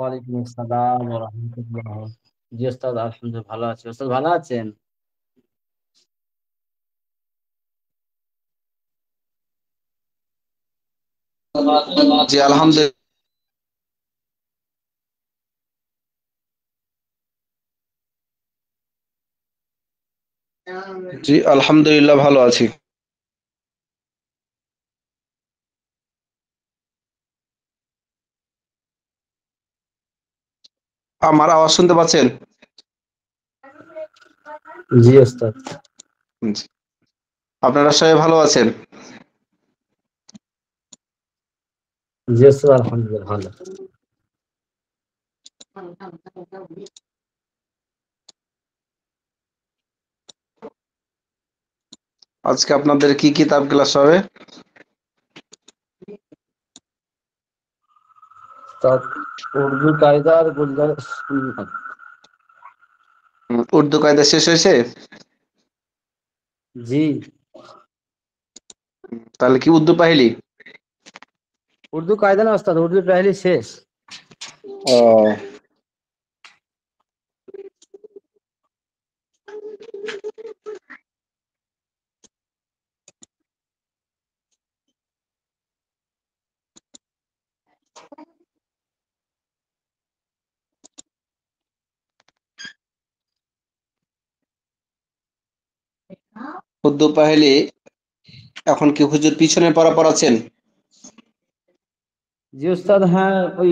ওয়ালাইকুম আসসালাম ওয়া রাহমাতুল্লাহ। জি ওস্তাদ, আলহামদুলিল্লাহ ভালো আছি। ওস্তাদ ভালো আছেন? জি আলহামদুলিল্লাহ। জি আলহামদুলিল্লাহ ভালো আছি। আমার আওয়াজ শুনতে পাচ্ছেন? জি ওস্তাদ। জি। আপনারা সবাই ভালো আছেন? জি ওস্তাদ, আলহামদুলিল্লাহ ভালো। আজকে আপনাদের কি কিতাব ক্লাস হবে? ওস্তাদ, উর্দু কায়দা আর গুলজার সুন্নাত। উর্দু কায়দা শেষ হয়েছে? জি। তাহলে কি উর্দু পাহেলি? উর্দু কায়দা না ওস্তাদ, উর্দু পেহলি শেষ। ও, উর্দু পাহেলি এখন কি হুজুর পিছনে পড়াচ্ছেন? জি ওস্তাদ, হ্যাঁ ওই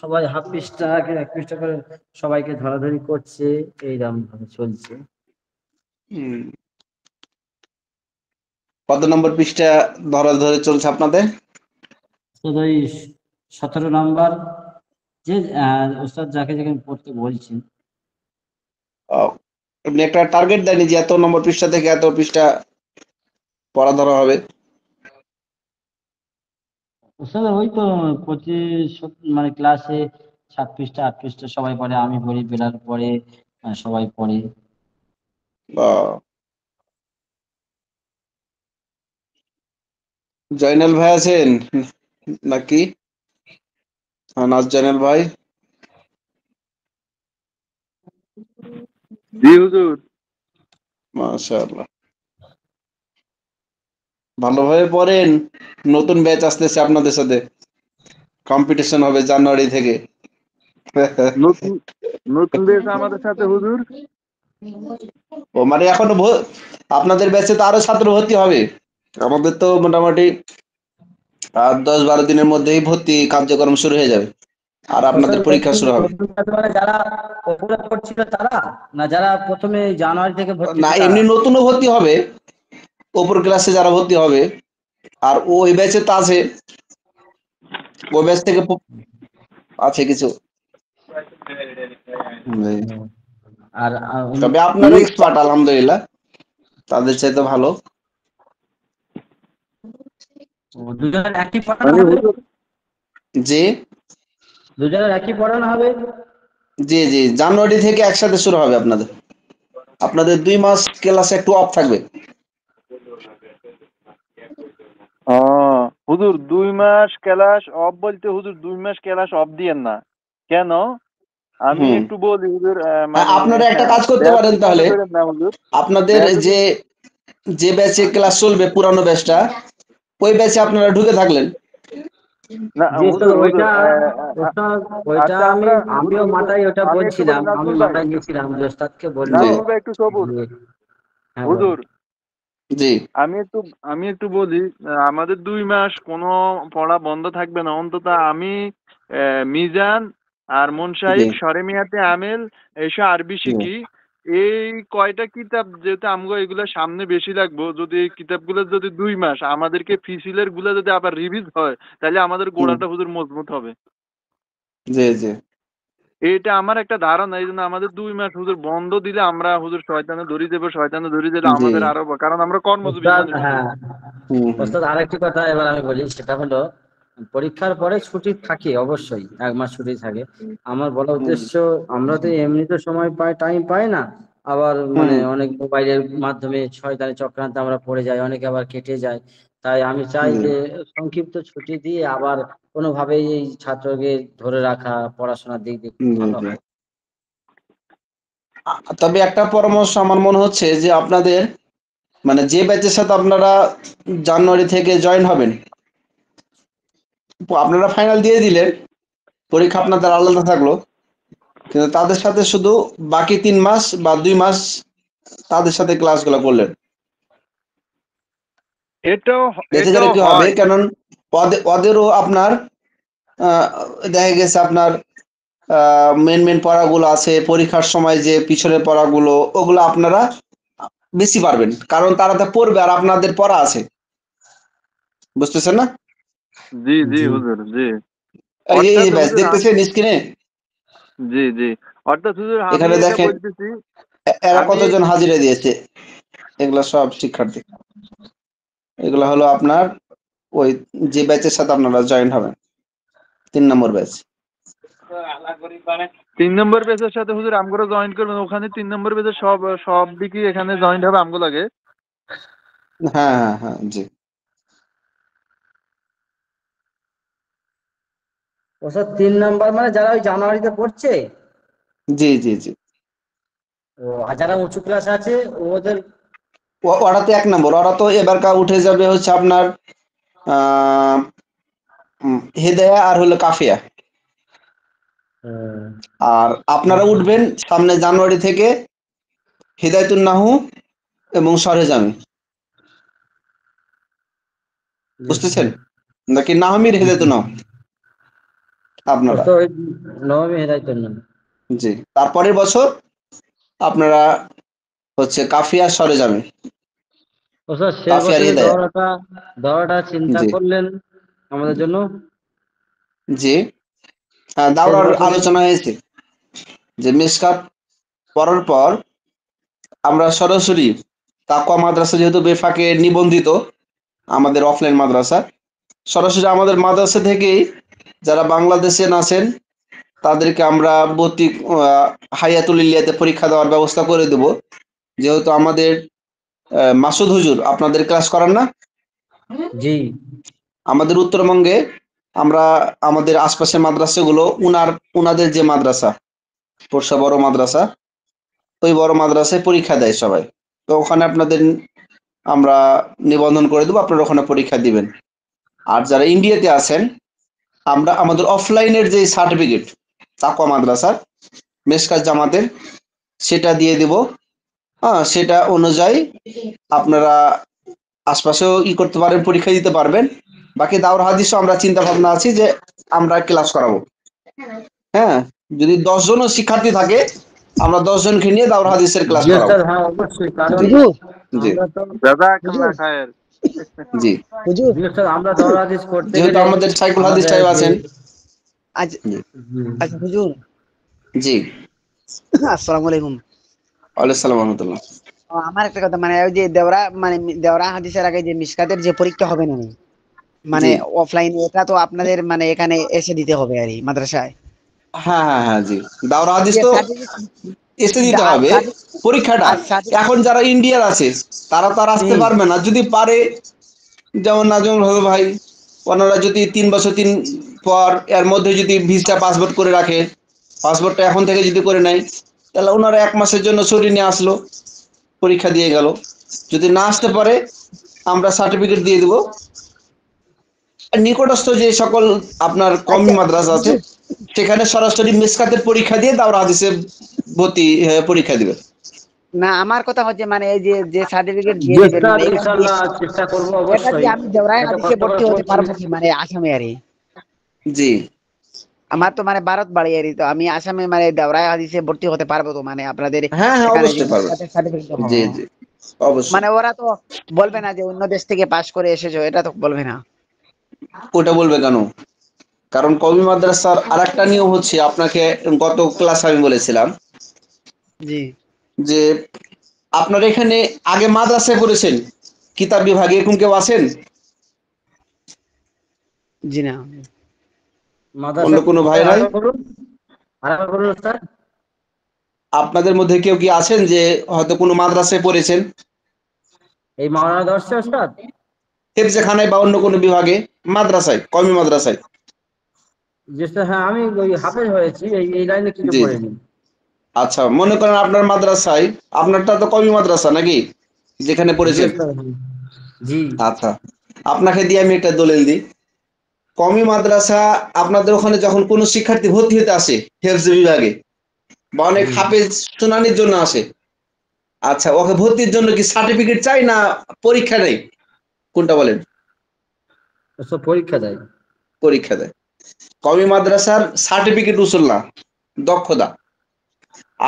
সবাই হাফ পৃষ্ঠা এক পৃষ্ঠা করে সবাইকে ধরাধরি করছে, এইরকম ভাবে চলছে। হুম, কত নম্বর পৃষ্ঠা ধরে চলছে আপনাদের? ওস্তাদ ওই 17 নাম্বার, যে ওস্তাদ যাকে যাকে পড়তে বলছেন। ও, এমনি একটা টার্গেট দেয়নি যে এত নম্বর পৃষ্ঠা থেকে এত পৃষ্ঠা পড়া ধরা হবে? ওস্তাদ ওই তো মানে ক্লাসে 7 পৃষ্ঠা 8 পৃষ্ঠা সবাই পড়ে, আমি পড়ি, বেলাল পড়ে, সবাই পড়ে। ও, জয়নাল ভাই আছেন নাকি? নাজ জয়নাল ভাই। জি হুজুর। মাশাআল্লাহ, ভালোভাবে পড়েন। নতুন ব্যাচ আসতেছে আপনাদের সাথে, কম্পিটিশন হবে জানুয়ারি থেকে। নতুন নতুন বেশ আমাদের সাথে হুজুর। ও মানে এখনো আপনাদের ব্যাচে তো আরো ছাত্র ভর্তি হবে। আমাদের তো মোটামুটি 10-12 দিনের মধ্যেই ভর্তি কার্যক্রম শুরু হয়ে যাবে, আর ওস্তাদ আপনাদের পরীক্ষা নতুন শুরু হবে। নতুন ছাত্র মানে যারা ওপরে পড়ছিল তারা, না যারা প্রথমে জানুয়ারি থেকে ভর্তি না, হচ্ছে তারা? এমনি নতুনও ভর্তি হবে, ওপর ক্লাসে যারা ভর্তি হবে। আর ওই ব্যাচে তো আছে, ওই ব্যাচ থেকে আছে কিছু। জি। হুম। আর তবে আপনারা এক্সপার্ট আলহামদুলিল্লাহ, তাদের চাইতে ভালো। দুজনের একই পড়ানো মানে হবে? হুজুর জি দুজনের একই পড়ানো হবে? জি জি, জানুয়ারি থেকে একসাথে শুরু হবে আপনাদের। আপনাদের 2 মাস ক্লাস একটু অফ থাকবে। হুজুর 2 মাস ক্লাস অফ বলতে হুজুর 2 মাস ক্লাস অফ দিয়েন না কেন? আমি হুম। একটু বলি হুজুর, হ্যাঁ, মানে আপনারা একটা কাজ করতে ব্যাচ পারেন মনে তাহলে। করেন না হুজুর। আপনাদের ব্যাচ যে যে ব্যাচে ক্লাস চলবে পুরানো ব্যাচটা, ওই ব্যাচে আপনারা ঢুকে থাকলেন। না জি ওস্তাদ, হুজুর হুজুর ওইটা ওস্তাদ ওইটা আচ্ছা আমরা আমিও হুজুর মাথায় ওটা আমি একটু বলি বলছিলাম, আমি নাজমুল ভাই। মাথায় নিয়েছিলাম যে ওস্তাদকে বলবো জি নাজমুল ভাই একটু সবুর। যে, হ্যাঁ বলেন। হুজুর জি আমি একটু আমি একটু বলি, আমাদের 2 মাস কোনো পড়া বন্ধ থাকবে না অন্তত। আমি মিজান আর মন জি সাহেব সরেমিয়াতে আমেল এসে আরবি জি শিখি। এই কয়টা কিতাব যেহেতু আমগো এগুলো সামনে বেশি লাগবো, যদি এই কিতাবগুলো যদি 2 মাস আমাদেরকে ফিসিলের গুলো যদি আবার রিভিজ হয়, তাহলে আমাদের হুম, গোড়াটা হুজুর মজবুত হবে। জি জি এটা আমার একটা ধারণা। এই জন্য আমাদের 2 মাস হুজুর বন্ধ দিলে আমরা হুজুর শয়তানে ধরি দেবো, শয়তানে ধরি দিলে জি। আমাদের আরো, কারণ আমরা কর্মজীবী ওস্তাদ মানুষ হুজুর। হ্যাঁ, হুম হুম ওস্তাদ আরেকটি কথা এবার আমি বলি, সেটা হলো পরীক্ষার পরে ছুটি থাকে, অবশ্যই 1 মাস ছুটি থাকে। আমার বলা হুম উদ্দেশ্য, আমরা তো এমনিতে সময় পাই, টাইম পাই না। আবার মানে হুম অনেক মোবাইলের মাধ্যমে শয়তানি চক্রান্তে আমরা পড়ে যাই, অনেকে আবার কেটে যায়। তাই আমি চাই জি। যে সংক্ষিপ্ত ছুটি দিয়ে আবার কোনোভাবেই এই ছাত্রকে ধরে রাখা পড়াশোনার দিক দিয়ে খুব জি, ভালো জি। হয়। তবে একটা পরামর্শ আমার মনে হচ্ছে যে আপনাদের মানে যে ব্যাচের সাথে আপনারা জানুয়ারি থেকে জয়েন হবেন, আপনারা ফাইনাল দিয়ে দিলেন, পরীক্ষা আপনাদের আলাদা থাকলো, কিন্তু তাদের সাথে শুধু বাকি 3 মাস বা 2 মাস তাদের সাথে ক্লাসগুলো করলেন। এটাও এতে করে এটাও কি হবে, হয়। কারণ ওদেরও আপনার আহ, দেখা গেছে আপনার মেন মেন পড়াগুলো আছে, পরীক্ষার সময় যে পিছনের পড়াগুলো ওগুলো আপনারা বেশি পারবেন, কারণ তারা তো পড়বে আর আপনাদের পড়া আছে, বুঝতেছেন না? জি জি জি। হুজুর, জি। এই অর্থাৎ যে ব্যাচ হুজুর দেখতেছেন স্ক্রিনে, জি জি, অর্থাৎ হুজুর আমি এখানে এটা দেখেন বলতেছি। এরা আমি কতজন হাজিরা দিয়েছে, এগুলা সব শিক্ষার্থী, এগুলা হলো আপনার ওই যে ব্যাচের সাথে আপনারা জয়েন হবেন, 3 নম্বর ব্যাচ। 3 নম্বর পেজের সাথে হুজুর আমগুলো জয়েন করবেন, ওখানে 3 নম্বর পেজের সব সব দিকে এখানে জয়েন হবে আমগো লাগে। হ্যাঁ হ্যাঁ হ্যাঁ, জি ওসব 3 নাম্বার মানে যারা ওই জানুয়ারিতে পড়ছে, জি জি জি। আর যারা উঁচু ক্লাস আছে ওদের। ওরা তো 1 নম্বর, ওরা তো এবারকার উঠে যাবে হচ্ছে আপনার আহ হেদায়া আর হলো কাফিয়া। আর আপনারা উঠবেন সামনে জানুয়ারি থেকে হিদায়াতুন নাহু এবং সরেজামি, বুঝতেছেন নাকি নাহমির হেদায়াতুন নাহু আপনারা। তো ওই নবমী হেদায়তের নাম। জি, তারপরের বছর আপনারা হচ্ছে কাফিয়া সরেজামি, ও স্যার শেষ কাফিয়ার বছরে হেদায়া। ধরাটা চিন্তা জি করলেন আমাদের জন্য। জি। হ্যাঁ, শেষ দাওরার বছরে। আলোচনা হয়েছে যে মিসকাত পড়ার পর আমরা সরাসরি তাকওয়া মাদ্রাসা যেহেতু বেফাকে নিবন্ধিত, আমাদের অফলাইন মাদ্রাসা, সরাসরি আমাদের মাদ্রাসা থেকেই যারা বাংলাদেশে আছেন তাদেরকে আমরা ভর্তি হাইয়াতুল ইলিয়াতে পরীক্ষা দেওয়ার ব্যবস্থা করে দেব। যেহেতু আমাদের মাসুদ হুজুর আপনাদের ক্লাস করান না, জি। আমাদের উত্তরবঙ্গে আমরা আমাদের আশপাশের মাদ্রাসাগুলো উনাদের যে মাদ্রাসা পোরশা বড় মাদ্রাসা, ওই বড় মাদ্রাসায় পরীক্ষা দেয় সবাই। তো ওখানে আপনাদের আমরা নিবন্ধন করে দেবো, আপনারা ওখানে পরীক্ষা দিবেন। আর যারা ইন্ডিয়াতে আছেন, আমরা আমাদের অফলাইনের যে সার্টিফিকেট তাকওয়া মাদ্রাসার মেশকাত জামাতের, সেটা দিয়ে দেব। হ্যাঁ, সেটা অনুযায়ী আপনারা আশপাশেও করতে পারেন, পরীক্ষা দিতে পারবেন। বাকি দাওর হাদিসও আমরা চিন্তা ভাবনা আছি যে আমরা ক্লাস করাবো। হ্যাঁ, যদি 10 জনও শিক্ষার্থী থাকে আমরা 10 জনকে নিয়ে দাওর হাদিসের ক্লাস জি করাবো। স্যার, হ্যাঁ অবশ্যই, কারণ হুজুর জি আমরা তো। জাযাকাল্লাহ হুজুর খায়ের। জি। হুজুর জি স্যার, আমরা দৌড় হাদিস করতে যেহেতু গেলে আমাদের সাইকুল হাদিস আমাদের সাহেব যে। আছেন। আজ জি আচ্ছা হুজুর জি। আসসালামু আলাইকুম। ওয়ালাইকুম সালাম রহমতুল্লাহ। আমার একটা কথা, মানে ওই যে দেওরা, মানে দেওরা হাদিসের আগে যে মিশকাতের যে পরীক্ষা হবে না, মানে জি অফলাইন, এটা তো আপনাদের মানে এখানে এসে দিতে হবে আর কি মাদ্রাসায়। হ্যাঁ হ্যাঁ হ্যাঁ, জি। দাওরা হাদিস যে তো সার্টিফিকেট এসে দিতে আর হবে পরীক্ষাটা। আর এখন যারা ইন্ডিয়ার আছে তারা তো আর আসতে হুম পারবে না, যদি পারে, যেমন নাজমুল হক ভাই, ওনারা যদি 3 বছর পর এর মধ্যে যদি ভিসা পাসপোর্ট করে রাখে, পাসপোর্টটা এখন থেকে যদি করে নেয়, তাহলে ওনারা 1 মাসের জন্য ছুটি নিয়ে আসলো, পরীক্ষা দিয়ে গেল। যদি না আসতে পারে আমরা সার্টিফিকেট দিয়ে দেবো। আর নিকটস্থ যে সকল আপনার কওমি আচ্ছা মাদ্রাসা আছে হুজুর, সেখানে সরাসরি মিসকাতের পরীক্ষা দিয়ে দাওরা হাদিসে ভর্তি পরীক্ষা দিবে। না আমার কথা হচ্ছে মানে এই যে যে সার্টিফিকেট দিয়ে জি দিবেন, স্যার, মানে এটা দিয়ে ইনশাল্লাহ চেষ্টা করবো এটা অবশ্যই। দিয়ে আমি দেওরাই এত হাদিসে কষ্ট করে ভর্তি হতে পড়ছি। পারবো কি, মানে আসামে আর কি। জি আমার তো মানে ভারত বাড়ি আর কি, তো আমি আসামে মানে দেওরাই হাদিসে ভর্তি হতে পারবো তো, মানে আপনাদের হ্যাঁ হ্যাঁ, এখানে যে অবশ্যই পারবে। মিশকাতের সার্টিফিকেট। জি জি, অবশ্যই। মানে ওরা তো বলবে না যে অন্য দেশ থেকে পাশ করে এসেছো, এটা তো বলবে না। ওটা বলবে কেন? কারণ কওমি মাদ্রাসার আরেকটা নিয়ম হচ্ছে, আপনাকে গত ক্লাস আমি বলেছিলাম জি যে আপনার এখানে আগে মাদ্রাসায় পড়েছেন, কিতাব বিভাগে এরকম কেউ আছেন? জি না। অন্য মাদ্রাসা। কোনো ভাই স্যার নাই? আরেকবার বলুন, আরেকবার বলুন স্যার। আপনাদের মধ্যে কেউ কি আছেন যে হয়তো কোনো মাদ্রাসায় পড়েছেন? এই মাওলানা দর্শক স্যার। হেফজেখানায় বা অন্য কোনো বিভাগে, মাদ্রাসায়, কওমি মাদ্রাসায়? যে স্যার, হ্যাঁ আমি ওই হাফেজ হয়েছি, এই লাইনে কিছু জি জি। পড়িনি। আচ্ছা, মনে করেন আপনার মাদ্রাসায়, আপনারটা তো কওমি মাদ্রাসা নাকি, যেখানে জি পড়েছেন? স্যার। জি। আচ্ছা, আপনাকে দিয়ে আমি একটা দলিল দিই। কওমি মাদ্রাসা, আপনাদের ওখানে যখন কোনো শিক্ষার্থী ভর্তি হতে আসে হেফজ বিভাগে, বা অনেক জি। হাফেজ শুনানির জন্য আসে, আচ্ছা ওকে ভর্তির জন্য কি সার্টিফিকেট চাই না পরীক্ষা নেই, কোনটা বলেন? সব পরীক্ষা দেয়। পরীক্ষা দেয়। কওমি মাদ্রাসার সার্টিফিকেট উসুল না, দক্ষতা।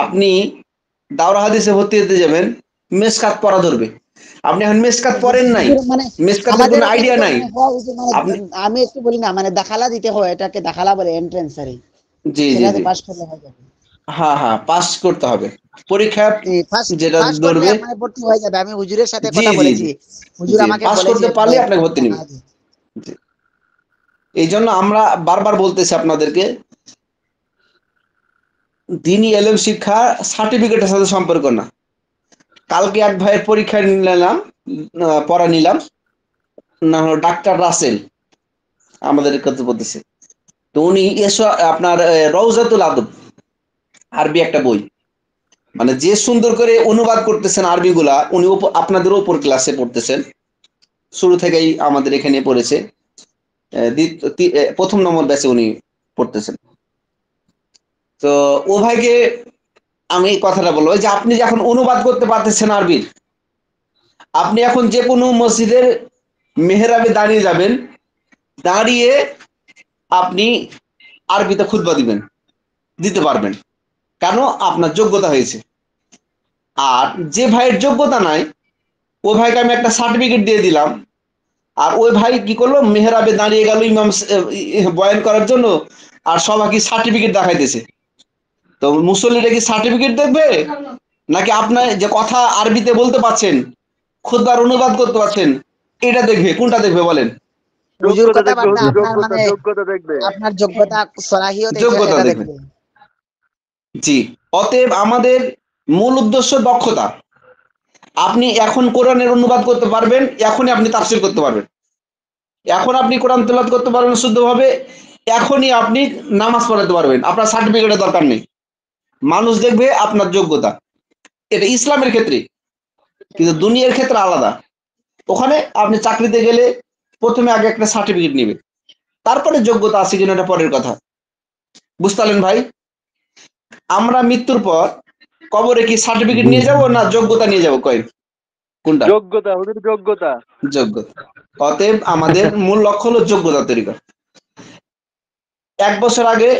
আপনি দাওরা হাদিসে ভর্তি হতে যাবেন, মেসকাত পড়া ধরবে, আপনি এখন মেসকাত পড়েন নাই, হুজুর, মানে মেসকাতের আমাদের কোনো এখানে আইডিয়া তো নাই মানে হয় হুজুর, মানে আপনি। আমি একটু বলি না, মানে দাখালা দিতে হয়, এটাকে দাখালা বলে, এন্ট্রান্স আর জি জি সেটাতে জি। পাস করলে হয়ে যাবে। হ্যাঁ হ্যাঁ, পাস করতে হবে পরীক্ষা, ফার্স্ট যেটা ফার্স্ট করলে ধরবে। মানে ভর্তি হয়ে যাবে। আমি হুজুরের সাথে জি কথা জি বলেছি, জি হুজুর জি, আমাকে পাস বলে করতে যে পারলে আপনাকে ভর্তি নেবে। দাখালা দে। জি। এই জন্য আমরা বারবার বলতেছি আপনাদেরকে, দিনই এলেম শিক্ষা সার্টিফিকেটের সাথে সম্পর্ক না। কালকে এক ভাইয়ের পরীক্ষা নিলাম, পড়া নিলাম, না হলো ডাক্তার রাসেল, আমাদের কাছে বলতেছে। তো উনি এসো আপনার রওজাতুল আদব, আরবি একটা বই, মানে যে সুন্দর করে অনুবাদ করতেছেন আরবিগুলা, উনি আপনাদের উপর ক্লাসে পড়তেছেন, শুরু থেকেই আমাদের এখানে পড়েছে, প্রথম নম্বর ব্যাচে উনি পড়তেছেন। তো ও ভাইকে আমি এই কথাটা বলবো যে আপনি যখন অনুবাদ করতে পারতেছেন আরবির, আপনি এখন যে কোনো মসজিদের মেহরাবে দাঁড়িয়ে যাবেন, দাঁড়িয়ে আপনি আরবিতে খুতবা দিতে পারবেন, কেন? আপনার যোগ্যতা হয়েছে। আর যে ভাইয়ের যোগ্যতা নাই, ও ভাইকে আমি একটা সার্টিফিকেট দিয়ে দিলাম, আর ওই ভাই কি করলো, মেহরাবে দাঁড়িয়ে গেল ইমাম বয়ান করার জন্য, আর সবাইকে সার্টিফিকেট দেখাইতেছে। তো মুসল্লিরা কি সার্টিফিকেট দেখবে, নাকি আপনার যে কথা আরবিতে বলতে পারছেন, খুতবার অনুবাদ করতে পারছেন, এটা দেখবে? কোনটা দেখবে বলেন? হুজুর যোগ্যতা কথা দেখবে বাদ না, হুজুর, আপনার যোগ্যতা মানে যোগ্যতা দেখবে। আপনার যোগ্যতা, সলাহিয়ত, যোগ্যতা এটা দেখবে। দেখবে। জি। অতএব আমাদের মূল উদ্দেশ্য দক্ষতা। আপনি এখন কোরআনের অনুবাদ করতে পারবেন, এখনই আপনি তাফসীর করতে পারবেন, এখন আপনি কোরআন তেলাওয়াত করতে পারবেন শুদ্ধভাবে, এখনই আপনি নামাজ পড়াতে পারবেন, আপনার সার্টিফিকেটের দরকার নেই। মানুষ দেখবে আপনার যোগ্যতা, এটা ইসলামের ক্ষেত্রে। কিন্তু দুনিয়ার ক্ষেত্রে আলাদা। ওখানে আপনি চাকরিতে গেলে প্রথমে আগে একটা সার্টিফিকেট নেবে, তারপরে যোগ্যতা আছে কিনা এটা পরের কথা। বুঝতে পারলেন ভাই? আমরা মৃত্যুর পর কবরে কি সার্টিফিকেট জি। নিয়ে যাব না যোগ্যতা নিয়ে যাব, কয় কোনটা? যোগ্যতা হুজুর, যোগ্যতা। যোগ্যতা। অতএব আমাদের মূল লক্ষ্য হলো যোগ্যতা তৈরি করা। 1 বছর আগে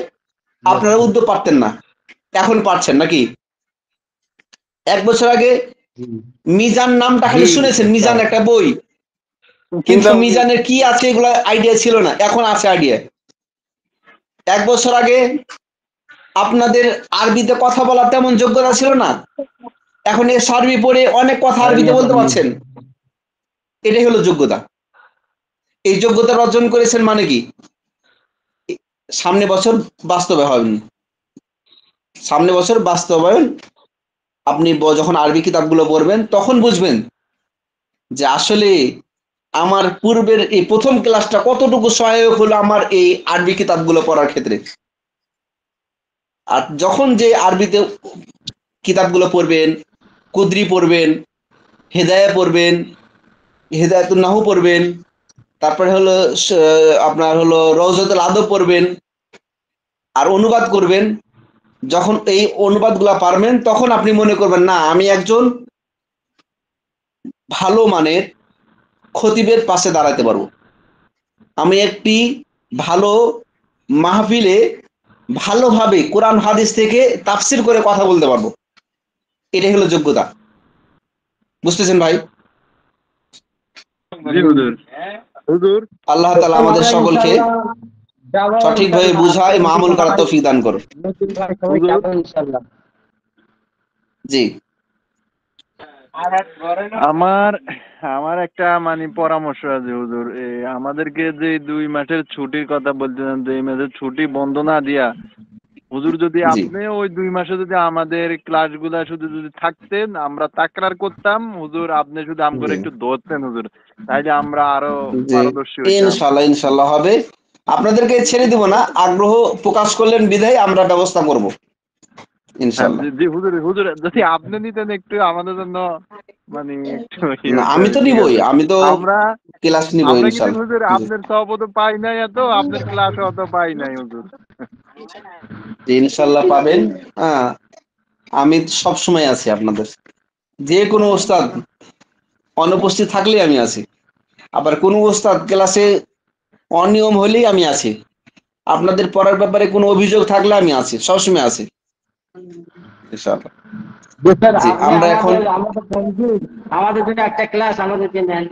আপনারা উর্দু পারতেন না, এখন পারছেন নাকি? 1 বছর আগে মিজান নামটা জি খালি শুনেছেন, মিজান স্যার। একটা বই, কিন্তু মিজানের কি আছে এগুলো আইডিয়া ছিল না, এখন আছে আইডিয়া। 1 বছর আগে আপনাদের আরবিতে কথা বলার তেমন যোগ্যতা ছিল না, এখন এ আরবি পড়ে অনেক কথা আরবিতে বলতে পারছেন, এটাই হলো যোগ্যতা। এই যোগ্যতা অর্জন করেছেন মানে কি, সামনে বছর বাস্তবায়ন, সামনে বছর বাস্তবায়ন, আপনি যখন আরবি কিতাবগুলো পড়বেন তখন বুঝবেন যে আসলে আমার পূর্বের এই প্রথম ক্লাসটা কতটুকু সহায়ক হলো আমার এই আরবি কিতাবগুলো পড়ার ক্ষেত্রে। আর যখন যে আরবিতে কিতাবগুলো পড়বেন, কুদরি পড়বেন, হেদায়া পড়বেন, হেদায়াতুন নাহু পড়বেন, তারপরে হলো আপনার হলো রওজাতুল আদব পড়বেন, আর অনুবাদ করবেন, যখন এই অনুবাদগুলা পারবেন তখন আপনি মনে করবেন না আমি একজন ভালো মানের খতিবের পাশে দাঁড়াতে পারবো, আমি একটি ভালো মাহফিলে ভালোভাবে কোরআন হাদিস থেকে তাফসির করে কথা বলতে পারবো। এটাই হলো যোগ্যতা। বুঝতেছেন ভাই? জি হুজুর। হুজুর, আল্লাহ তাআলা আমাদের সকলকে সঠিকভাবে বুঝায় আমল করার তৌফিক দান করুন। হুজুর, জি। আমার আমার একটা মানে পরামর্শ আছে হুজুর। আমাদেরকে যে 2 মাসের ছুটির কথা বলছিলেন, 2 মাসের ছুটি বন্ধ না দিয়া হুজুর যদি জি আপনি ওই 2 মাসে যদি আমাদের ক্লাসগুলা শুধু যদি থাকতেন, আমরা তাকরার করতাম, হুজুর আপনি শুধু আমগরে জি একটু ধরতেন হুজুর, তাইলে আমরা আরো জি পারদর্শী হইতাম। ইনশাল্লাহ ইনশাল্লাহ হবে। আপনাদেরকে ছেড়ে দিব না, আগ্রহ প্রকাশ করলেন বিধায় আমরা ব্যবস্থা করব হ্যাঁ ইনশাল্লাহ। জি জি, হুজুর হুজুর যদি আপনি নিতেন একটু আমাদের জন্য, মানে একটু ই না হইতো আমি আর কি, তো ঠিক নিবই, আছে। আমি তো আমরা ক্লাস নিব আমরা কিন্তু ইনশাল্লাহ। হুজুর জি আপনার সহপত পাই নাই, এত আপনার ক্লাস অত পাই নাই হুজুর। জি ইনশাল্লাহ পাবেন। হ্যাঁ, আমি সব সময় আছি আপনাদের, যে কোনো ওস্তাদ অনুপস্থিত থাকলে আমি আছি, আবার কোনো ওস্তাদ ক্লাসে অনিয়ম হলেই আমি আছি, আপনাদের পড়ার ব্যাপারে কোনো অভিযোগ থাকলে আমি আছি, সবসময় আছি ইনশাআল্লাহ। যে স্যার জি আপনি আমরা এখন আমাদের বন্ধু, আমাদের জন্য একটা ক্লাস আমাদেরকে নেন।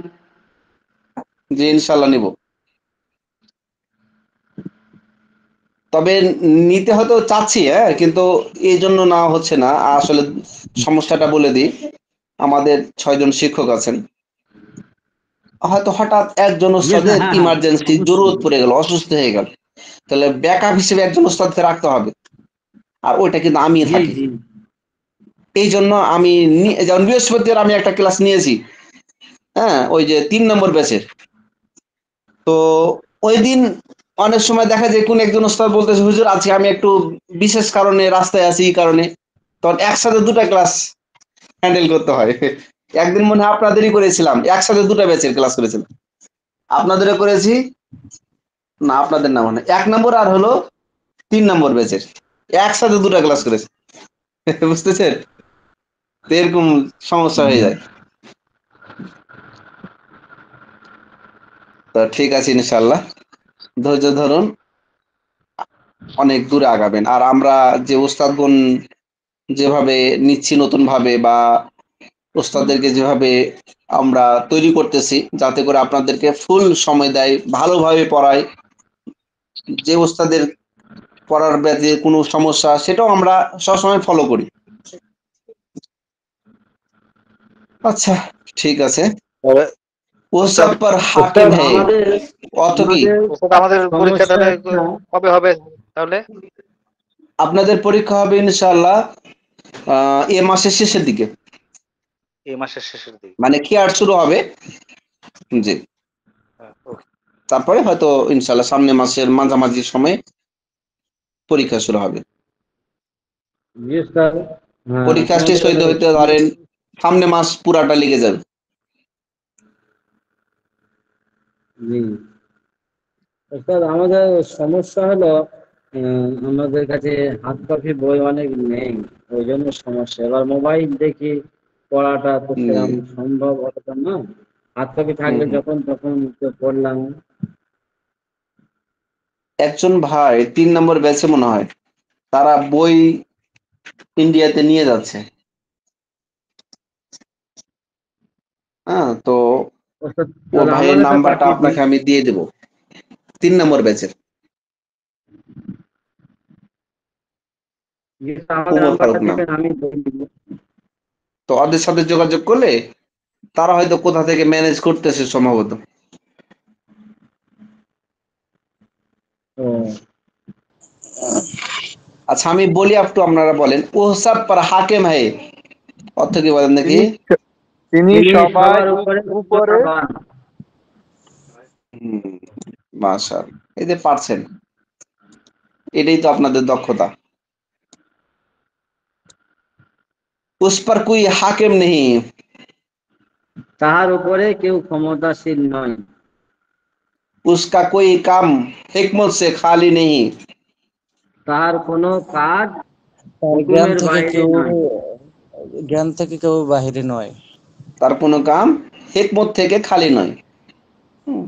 জি ইনশাআল্লাহ নিব, তবে নিতে হয়তো চাচ্ছি, হ্যাঁ, কিন্তু এই জন্য না হচ্ছে না আসলে। সমস্যাটা বলে দিই, আমাদের 6 জন শিক্ষক আছেন, হয়তো হঠাৎ একজন জি স্যার, ওস্তাদের হ্যাঁ হ্যাঁ, ইমার্জেন্সি অবশ্যই। জরুরত পড়ে গেল, অসুস্থ হয়ে গেল, তাহলে ব্যাকআপ হিসেবে একজন ওস্তাদকে রাখতে হবে, আর ওইটা কিন্তু আমি জি থাকি। জি এই জন্য আমি যেমন বৃহস্পতিবার আমি একটা ক্লাস নিয়েছি, হ্যাঁ, ওই যে 3 নম্বর ব্যাচের। তো ওই দিন অনেক সময় দেখা যায় কোন একজন ওস্তাদ বলতেছে হুজুর আজকে আমি একটু বিশেষ কারণে রাস্তায় আছি, এই কারণে তখন একসাথে 2টা ক্লাস হ্যান্ডেল করতে হয়। একদিন মনে হয় আপনাদেরই করেছিলাম, একসাথে 2টা ব্যাচের ক্লাস করেছিলাম, আপনাদেরও করেছি, না আপনাদের না মনে হয়, 1 নম্বর আর হলো 3 নম্বর ব্যাচের একসাথে 2টা ক্লাস করেছে। বুঝতেছেন, তো এরকম সমস্যা হয়ে যায়। তো ঠিক আছে ইনশাল্লাহ, ধৈর্য ধরুন, অনেক দূরে আগাবেন। আর আমরা যে ওস্তাদগণ যেভাবে নিচ্ছি নতুন ভাবে, বা ওস্তাদদেরকে যেভাবে আমরা তৈরি করতেছি যাতে করে আপনাদেরকে ফুল সময় দেয়, ভালোভাবে পড়ায়, যে ওস্তাদের পড়ার ব্যাপারে কোনো সমস্যা সেটাও আমরা সবসময় ফলো করি। আচ্ছা ঠিক আছে। তবে वो ওস্তাদ सब पर স্যার हाकिम है, আমাদের অর্থ কি? আমাদের ওস্তাদ আমাদের পরীক্ষা সমস্যা তাহলে একটা। কবে হবে তাহলে? আপনাদের পরীক্ষা হবে ইনশাআল্লাহ এ মাসের শেষের দিকে, এই মাসের শেষের দিকে। মানে কেয়ার শুরু হবে। জি, ওকে। তারপরে হয়তো ইনশাআল্লাহ সামনে মাসের মাঝামাঝি সময়ে পরীক্ষা শুরু হবে। জি স্যার, হ্যাঁ পরীক্ষা শেষ আমাদের হইতে হইতে ধরেন সামনে মাস পুরাটা লেগে যাবে। জি স্যার, আমাদের সমস্যা হলো আমাদের কাছে হার্ড কপি বই অনেক নেই, ওই জন্য সমস্যা। এবার মোবাইল দেখি পড়াটা তো জি সেরকম সম্ভব হতো না। হার্ড কপি হুম থাকলে হুম। যখন তখন তো পড়লাম। একজন ভাই 3 নম্বর ব্যাচে মনে হয়, তারা বই ইন্ডিয়াতে নিয়ে যাচ্ছে। হ্যাঁ, তো ও তাহলে ভাইয়ের আমাদেরটা নাম্বারটা পাঠিয়ে দিন। আপনাকে আমি দিয়ে দেবো, 3 নম্বর ব্যাচের জি স্যার, আমাদের উমর নাম্বারটা ফারুক নাম। দিবেন, আমি বলে দিব। তো ওদের সাথে যোগাযোগ করলে তারা হয়তো কোথা থেকে ম্যানেজ করতেছে সম্ভবত। ও আচ্ছা আমি বলি, একটু আপনারা বলেন, ও সব পর হাকিম है, অর্থ কি বলেন দেখি? তিনি তিনি তিনি সবাই সবার উপরে উপরে। ক্ষমতাবান। হুম, মাশাআল্লাহ, এই যে পারছেন, এটাই তো আপনাদের দক্ষতা। उस पर कोई हाकिम नहीं, তাহার উপরে কেউ ক্ষমতাশীল নয়। उसका कोई काम हिकमत से खाली नहीं, তাহার কোনো কাজ তার জ্ঞান হুকুমের থেকে বাইরে কেউ নয়। বাহিরে নয়। তার কোনো কাম হিকমত থেকে খালি নয়, হুম,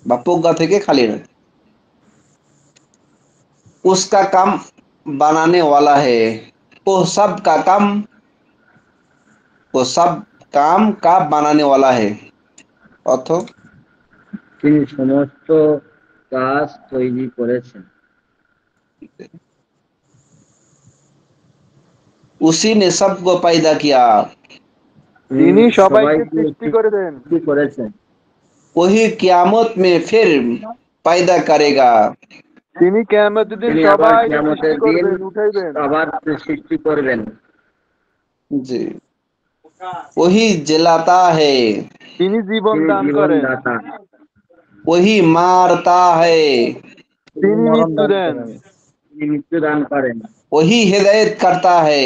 বা প্রজ্ঞা থেকে খালি নয়। उसका काम बनाने वाला है, वो सब का काम, वो सब काम का बनाने वाला है, অর্থ তিনি সমস্ত কাজ তৈরি করেছেন। उसी ने सबको पैदा किया, তিনি তিনি সবাইকে সবাইকে সৃষ্টি করে দেন। সৃষ্টি করেছেন। वही क़यामत में फिर पैदा करेगा, তিনি কিয়ামতের দিন তিনি আবার সবাইকে কিয়ামতের সৃষ্টি দিন করবেন, উঠাইবেন। আবার সৃষ্টি করবেন। जी वही जलाता है, তিনি জীবন তিনি দান করেন, জীবনদাতা, वही मारता है, তিনি মৃত্যু দেন, তিনি মৃত্যু দান করেন, वही हिदायत करता है।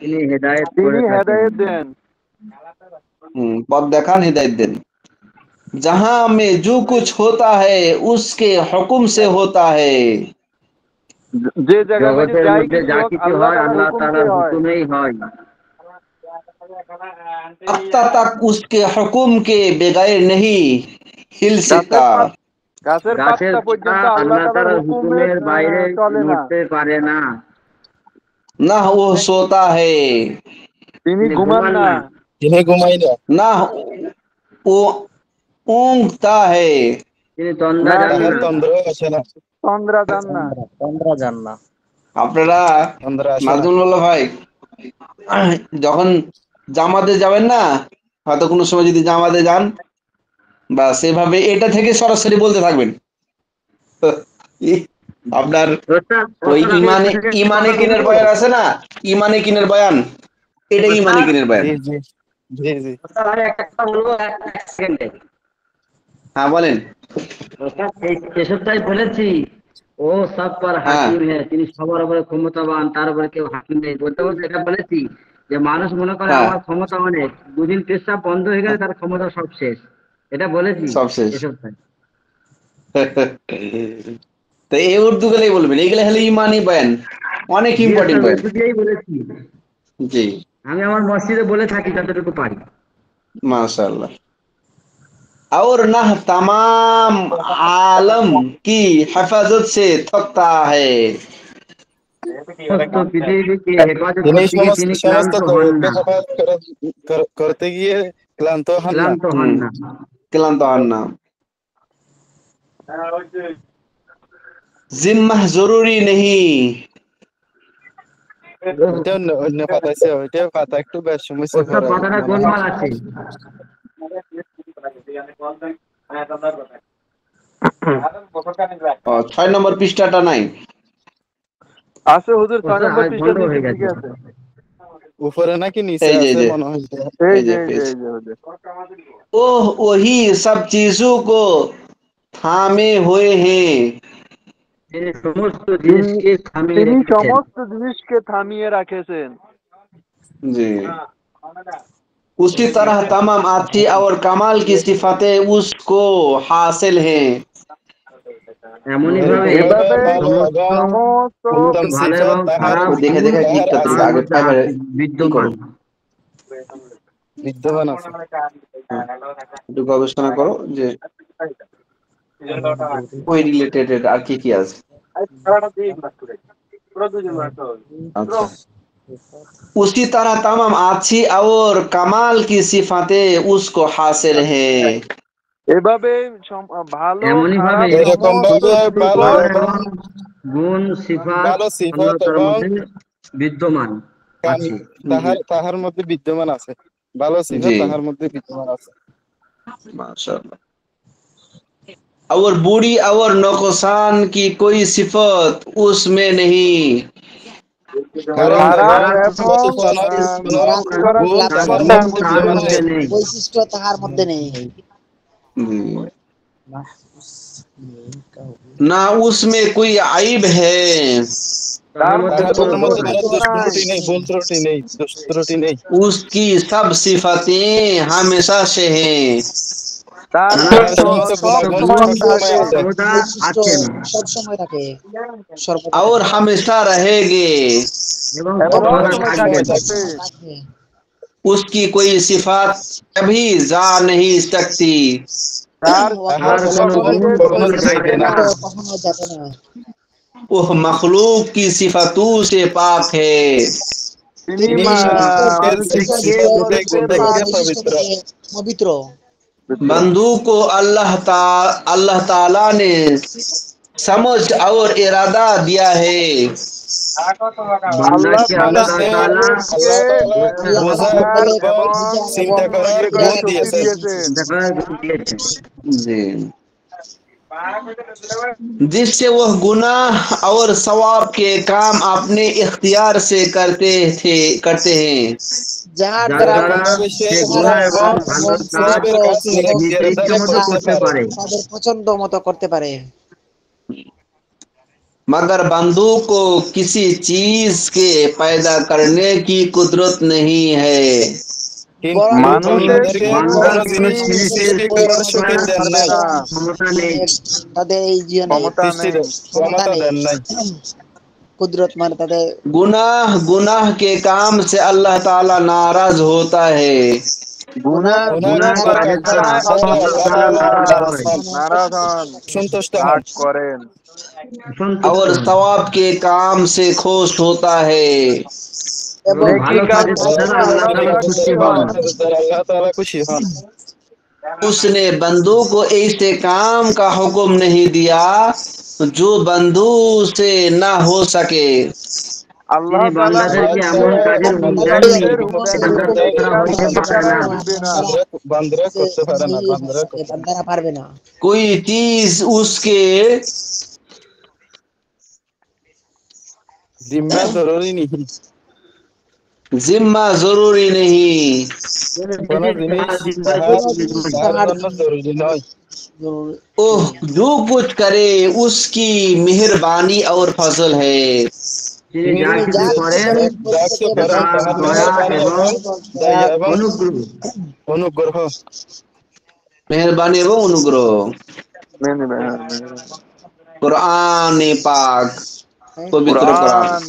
তিনি হেদায়েত তিনি করে থাকেন। হেদায়েত দেন। पद देखान हिदायत देन। जहां में जो कुछ होता है उसके हुक्म से होता है। যে জায়গার মধ্যে জগতের যাই মধ্যে কিছু যা হোক কিছু আল্লাহ হয় তাআলার আল্লাহ হুকুমতে তাআলার হয়। হুকুমেই হয়। पत्ता तक उसके हुक्म के बगैर नहीं हिल গাছের सकता। গাছের গাছের পাতা পাতা পর্যন্ত আল্লাহ আল্লাহ তাআলার তাআলার হুকুমে হুকুমের বাইরে চলে না। নড়তে পারে না। ना वो सोता है, তিনি তিনি ঘুমান ঘুমান না, না, ना वो ऊँघता है। তিনি তন্দ্রা না যান তিনি না। তন্দ্রা যান না। আপনারা নাজমুল্লাহ ভাই যখন জামাতে যাবেন না, হয়তো কোনো সময় যদি জামাতে যান বা সেভাবে এটা থেকে সরাসরি বলতে থাকবেন। আপনার ওস্তাদ, ওই ওস্তাদ, আমি ইমানে আপনাকে একটা ইমানে কথা কিনের বলবো? বয়ান আছে না, ইমানে কিনের বয়ান, এটাই ইমানে ওস্তাদ, কিনের বয়ান। ওস্তাদ, আমি একটা কথা বলবো, এক সেকেন্ডে। হ্যাঁ বলেন। ওস্তাদ, এই কেশবটাই বলেছি, ও সব পর হ্যাঁ হাকিম হ্যাঁ, তিনি সবার উপরে ক্ষমতাবান, তার উপরে কেউ হাকিম নেই। বলতে বলতে এটা বলেছি যে মানুষ মনে করে হ্যাঁ আমার ক্ষমতা অনেক, দুদিন পেশাব বন্ধ হয়ে গেলে তার ক্ষমতা সব শেষ। এটা বলেছি সব শেষ। কেশবটাই। তো এই উর্দু গুলোই বলবেন, এইগুলো হলে ইমানি বয়ান, অনেক জি ইম্পর্টেন্ট ওস্তাদ, বয়ান। উর্দু দিয়েই বলেছি। জি আমি আমার মসজিদে বলে থাকি যতটুকু পারি। माशाल्लाह। और ना तमाम आलम की हिफाजत से थकता है। সমস্ত পৃথিবীকে হেফাজত তিনি করতে গিয়ে তিনি সমস্ত ক্লান্ত হন না, করতে গিয়ে ক্লান্ত হন না। ক্লান্ত হন না। क्लांत अन्ना जिम्मा जरूरी नहीं। ওইটা অন্য পাতা আছে, ওইটা পাতা একটু বেশ সমস্যা ওস্তাদ, করে কথাটা মনে হয়। গোলমাল আছে। और 6 नंबर पृष्ठটা নাই। আছে হুজুর 6 ওস্তাদ, নম্বর আজ পৃষ্ঠার বন্ধ নিচের হয়ে দিকে গেছে। আছে। উপরে নাকি নিচে এই যে আছে এই যে মনে হয়। এই এই যে যে এই যে পেজ। এই যে হুজুর। ओह वही सब चीजों को थामे हुए हैं। তিনি সমস্ত তিনি জিনিসকে থামিয়ে তিনি রেখেছেন। সমস্ত জিনিসকে থামিয়ে রাখেছেন। जी उसी तरह तमाम अच्छी और कमाल की सिफातें उसको हासिल हैं। এমনই ভাবে এভাবে সমস্ত সমস্ত সমস্ত উত্তম ভালো সিফাত এবং তাহার খারাপ দেখে গুণ দেখে কি তাহার করতেছে আছে, তার আগে মধ্যে ফাইবারে আছে, কি করো, বিদ্যমান। বিদ্যমান আছে। একটু গবেষণা করো যে ওই রিলেটেড আর কি কি আছে। अच्छा उसी तरह तमाम अच्छी और कमाल की सिफातें उसको हासिल हैं। এভাবে ভালো এমনই ভাবে খারাপ এরকম সমস্ত ভাবে ভালো সিফত এবং গুণ সিফাত ভালো আল্লাহ সিফাত তাআলার এবং মধ্যে বিদ্যমান আছে। जी তাহার মধ্যে বিদ্যমান আছে। ভালো সিফাত जी তাহার মধ্যে বিদ্যমান আছে। माशाल्लाह। और बुरी और नुकसान की कोई सिफत उसमें नहीं। এবং খারাপ এবং খারাপ খারাপ এবং কোনো খারাপ নষ্ট এবং করার গুণ তার তাহার সিফত গুণ তার মধ্যে মধ্যে তার বিদ্যমান নেই। মধ্যে নেই। নেই। বৈশিষ্ট্য তাহার মধ্যে নেই। ना उसमें कोई आइब है, তার তার মধ্যে মধ্যে তাহার কোনো কোনো মধ্যে দোষ দোষ কোনো নেই। দোষ নাই। ত্রুটি নেই, ভুল ত্রুটি নেই, দোষ ত্রুটি নেই। उसकी सब सिफतें हमेशा से हैं। তার তার তাহার বৈশিষ্ট্য সমস্ত সব গুণাগুণ সময় সব সময় থাকে। আছে সর্বদা বৈশিষ্ট্য আছেন সব সময় থাকে, সর্বদা और থাকে हमेशा रहेंगे। এবং এবং এবং সর্বদা সবসময় থাকবেন। সবসময় সব থাকবে। থাকবে। সময় থাকে। उसकी कोई सिफात कभी जा नहीं सकती। তার তাহার তার সিফত কোনো কোনো গুণ কখনো যে কখনো কখনো চলে যাইবে যাবে যাবে না। না। না। কখনো যাবে না। वह मखलूक की सिफतों से पाक है। তিনি তিনি তিনি মানুষের মানুষকে সকল কে সিফাত পবিত্র মানুষকে থেকে পাক বৈশিষ্ট্য পবিত্র। থেকে পবিত্র। बंदू को अल्लाह ताला ने समझ और इरादा दिया है। আল্লাহ বান্দাকে তাআলা আল্লাহ মানুষকে তাআলা মানুষকে আল্লাহ তাআলা বুঝতে আল্লাহ তাআলা সমঝ বোঝার বুঝার বান্দাকে এবং এবং বুঝা এবং চিন্তা করার ইয়ে গুণ করার ইরাদা শক্তি দিয়েছেন। দিয়েছেন। চিন্তা করার গুণ দিয়েছেন। जी जिससे वह गुनाह और सवाब के काम अपने इख्तियार से करते हैं যার যার দ্বারা দ্বারা বাংলাদেশে সে যারা গুনাহ এবং গুনাহ ভালো এবং কাজ সওয়াবের কাজ এবং নিজ এখতিয়ারের ইচ্ছে দ্বারা মতো করতে করতে পারে। পারে, তাদের পছন্দ মতো করতে পারে। मगर बंदू को किसी चीज के पैदा करने की कुदरत नहीं है। বরং কিন্তু তিনি মানুষের বান্দাকে কোনো বান্দার কোনো কোনো জিনিস জিনিসের সৃষ্টি করার সৃষ্টি শক্তি করার দেন পারবে নাই, না, ক্ষমতা নেই। তাদের এই জীবনে ক্ষমতা সৃষ্টির নেই। ক্ষমতা ক্ষমতা নেই। দেন নাই। কুদরত মানে তাদের गुनाह गुनाह के काम से अल्लाह ताला नाराज होता है। গুনাহ গুনাহ গুনাহ গুনাহের করার কাজের দ্বারা দ্বারাই দ্বারা আল্লাহ আল্লাহ তাআলা তাআলা নারাজ নারাজ হয়, হন, নারাজ হন, সন্তুষ্ট হন। রাগ করেন। অসন্তুষ্ট और হন, सवाब के काम से खुश होता है। এবং এবং নেকি ভালো কাজ কাজের করলে দ্বারা আল্লাহ আল্লাহ তাআলা তাআলা খুশি খুশি হন। হন। আল্লাহ তাআলা খুশি হন। उसने बंदू को ऐसे काम का हुक्म नहीं दिया जो बंदू से ना हो सके। আল্লাহ তিনি তাআলা বান্দাদেরকে আল্লাহ এমন বন্ধুকে তাআলা কাজের হুকুম বান্দাদেরকে দেননি বান্দাদের এমন দেন যেটা হুকুম নাই দেয় যে তারা কাজ হইতে যে পারে তারা না। করবে না। বান্দারা করতে পারে না, বান্দারা করতে পারে। বান্দারা পারবে না। कोई चीज उसके জিম্মা জরুরি नहीं, जिम्मा जरूरी नहीं। কোন কোন জিনিস জিনিস তার জিম্মায় তাহার কোন জরুরি জিনিস নয়। তাহার তাহার জন্য জরুরি নয়। ओह जो कुछ करे उसकी मेहरबानी और फजल है। তিনি তিনি যা তিনি কিছু যা কিছু করেন করেন যা কিছু এটা প্রত্যেকের করেন তার তাহার দয়া মেহেরবানি এবং এবং দয়া দয়া এবং অনুগ্রহ। অনুগ্রহ। मेहरबानी एवं अनुग्रह। মেনে নেবেন, মেনে নেবেন। कुरान पाक, पवित्र कुरान। कुरान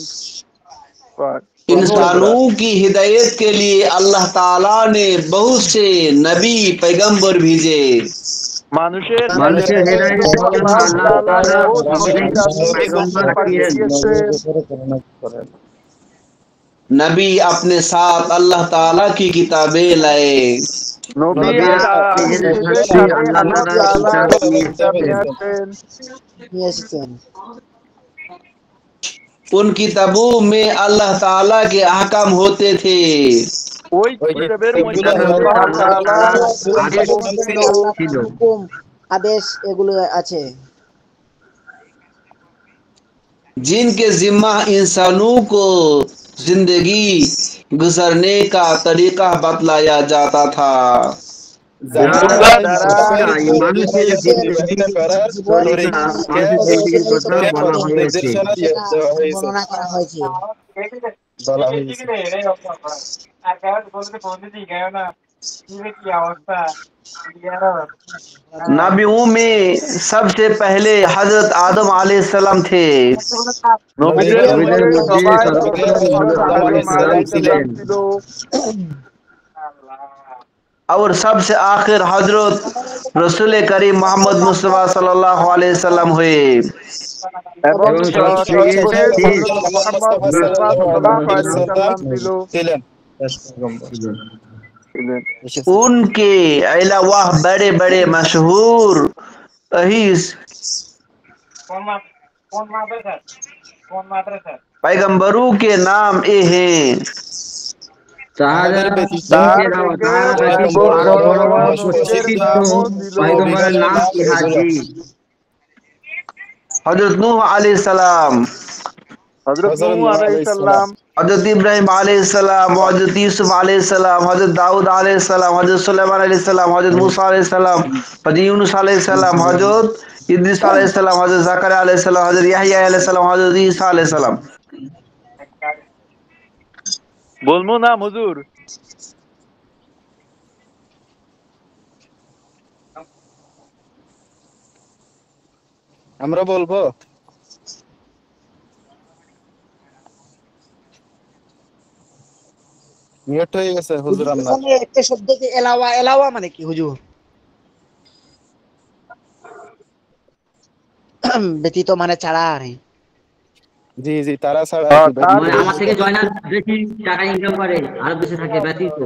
पाक, पवित्र कुरान। इंसानों की हिदायत के लिए अल्लाह ताला ने बहुत से नबी पैगंबर भेजे। মানুষের মানুষের হেদায়েতের হেদায়েতের জন্য জন্য আল্লাহ আল্লাহ তাআলা তাআলা বহুত নবী অনেক রাসূল পয়গম্বর পাঠিয়েছেন। পাঠিয়েছেন। नबी अपने साथ अल्लाह ताला की किताबें लाए। নবী নবীরা নিজেদের নিজেদের সাথে সাথে আল্লাহ আল্লাহ তাআলার তাআলার কিতাব নিয়ে কিতাব এসেছেন। নিয়ে আসেন। নিয়ে এসেছেন। उन किताबों में अल्लाह ताला के अहकाम होते थे। ওই ওই কিতাবের এই মধ্যে কিতাবগুলোর কিতাবের আল্লাহ মধ্যে মধ্যে আল্লাহ তাআলার তাআলার আল্লাহর আদেশ হুকুম হুকুম ছিল। ছিল। আল্লাহ ছিল। তাআলার হুকুম আদেশ এগুলো আছে, जिनके जिम्मा इंसानों को जिंदगी गुजरने का तरीका बतलाया जाता था। যার যার দ্বারা দ্বারা মানুষের এই মানুষের জীবন জিন্দেগি অতিবাহিত করার জীবন তরিকা, তরিকা মানুষের জিন্দেগির কথা কে বলা হয়েছে। নির্দেশনা সেটা দেওয়া হয়েছে, বর্ণনা করা হয়েছে। বলা হয়েছে। नबियों में सबसे पहले हजरत आदम अलैहिस्सलाम थे। নবীদের নবীদের মধ্যে নবীদের মধ্যে মধ্যে সবাই সর্বপ্রথম সর্বপ্রথম সর্বপ্রথম হযরত হযরত আদম আদম আদম আলাইহিস আলাইহিস সালাম সালাম আলাইহিস ছিলেন। ছিলেন। সালাম ছিল। और सबसे आखिर हजरत रसूल करीम मोहम्मद मुस्तफ़ा सल्लल्लाहु अलैहि वसल्लम हुए। এবং এবং সবথেকে সবশেষে শেষ হযরত মুহাম্মদ মুস্তাফা হযরত মুস্তাফা সাল্লাল্লাহু সাল্লাল্লাহু আলাইহি আলাইহি সাল্লাম সাল্লাম ছিল। ছিলেন, ছিলেন। ছিলেন। এসেছিলেন। उनके अलावा बड़े बड़े मशहूर अहीस पैगंबरों के नाम ये हैं। তাহাদের তাহারা ব্যতীত তার থেকে তাহারা ব্যতীত বহু পয়গম্বর আরো বড় বড় বড় বড় নবীদের প্রসিদ্ধ নামও ছিল। পয়গম্বরের নবীগণের নাম নাম এগুলো। ইহাজি। हजरत नूह अलैहिस्सलाम, হযরত হযরত নূহ নূহ আলাইহিস আলাইহিস সালাম, সালাম, हजरत इब्राहिम अलैहिस्सलाम, हजरत यूसुफ अलैहिस्सलाम, हजरत दाऊद अलैहिस्सलाम, हजरत सुलेमान अलैहिस्सलाम, हजरत मूसा अलैहिस्सलाम, हजरत यूनुस अलैहिस्सलाम, हजरत इद्रिस अलैहिस्सलाम, हजरत जकरिया अलैहिस्सलाम, हजरत यहया अलैहिस्सलाम, हजरत ईसा अलैहिस्सलाम। বলবো না হুজুর? আমরা বলবো। মিউট হয়ে গেছে হুজুর হুজুর আপনার। এখানে একটা শব্দ যে এলাওয়া, এলাওয়া মানে কি হুজুর? ব্যতীত মানে ছাড়া আর কি। জি জি, তারা ছাড়া আর হ্যাঁ, কি, তার ব্যতীত মানে আমার ব্যতীত। থেকে জয়নাল বেশি টাকা ইনকাম করে আর বেশি থাকে ব্যতীত।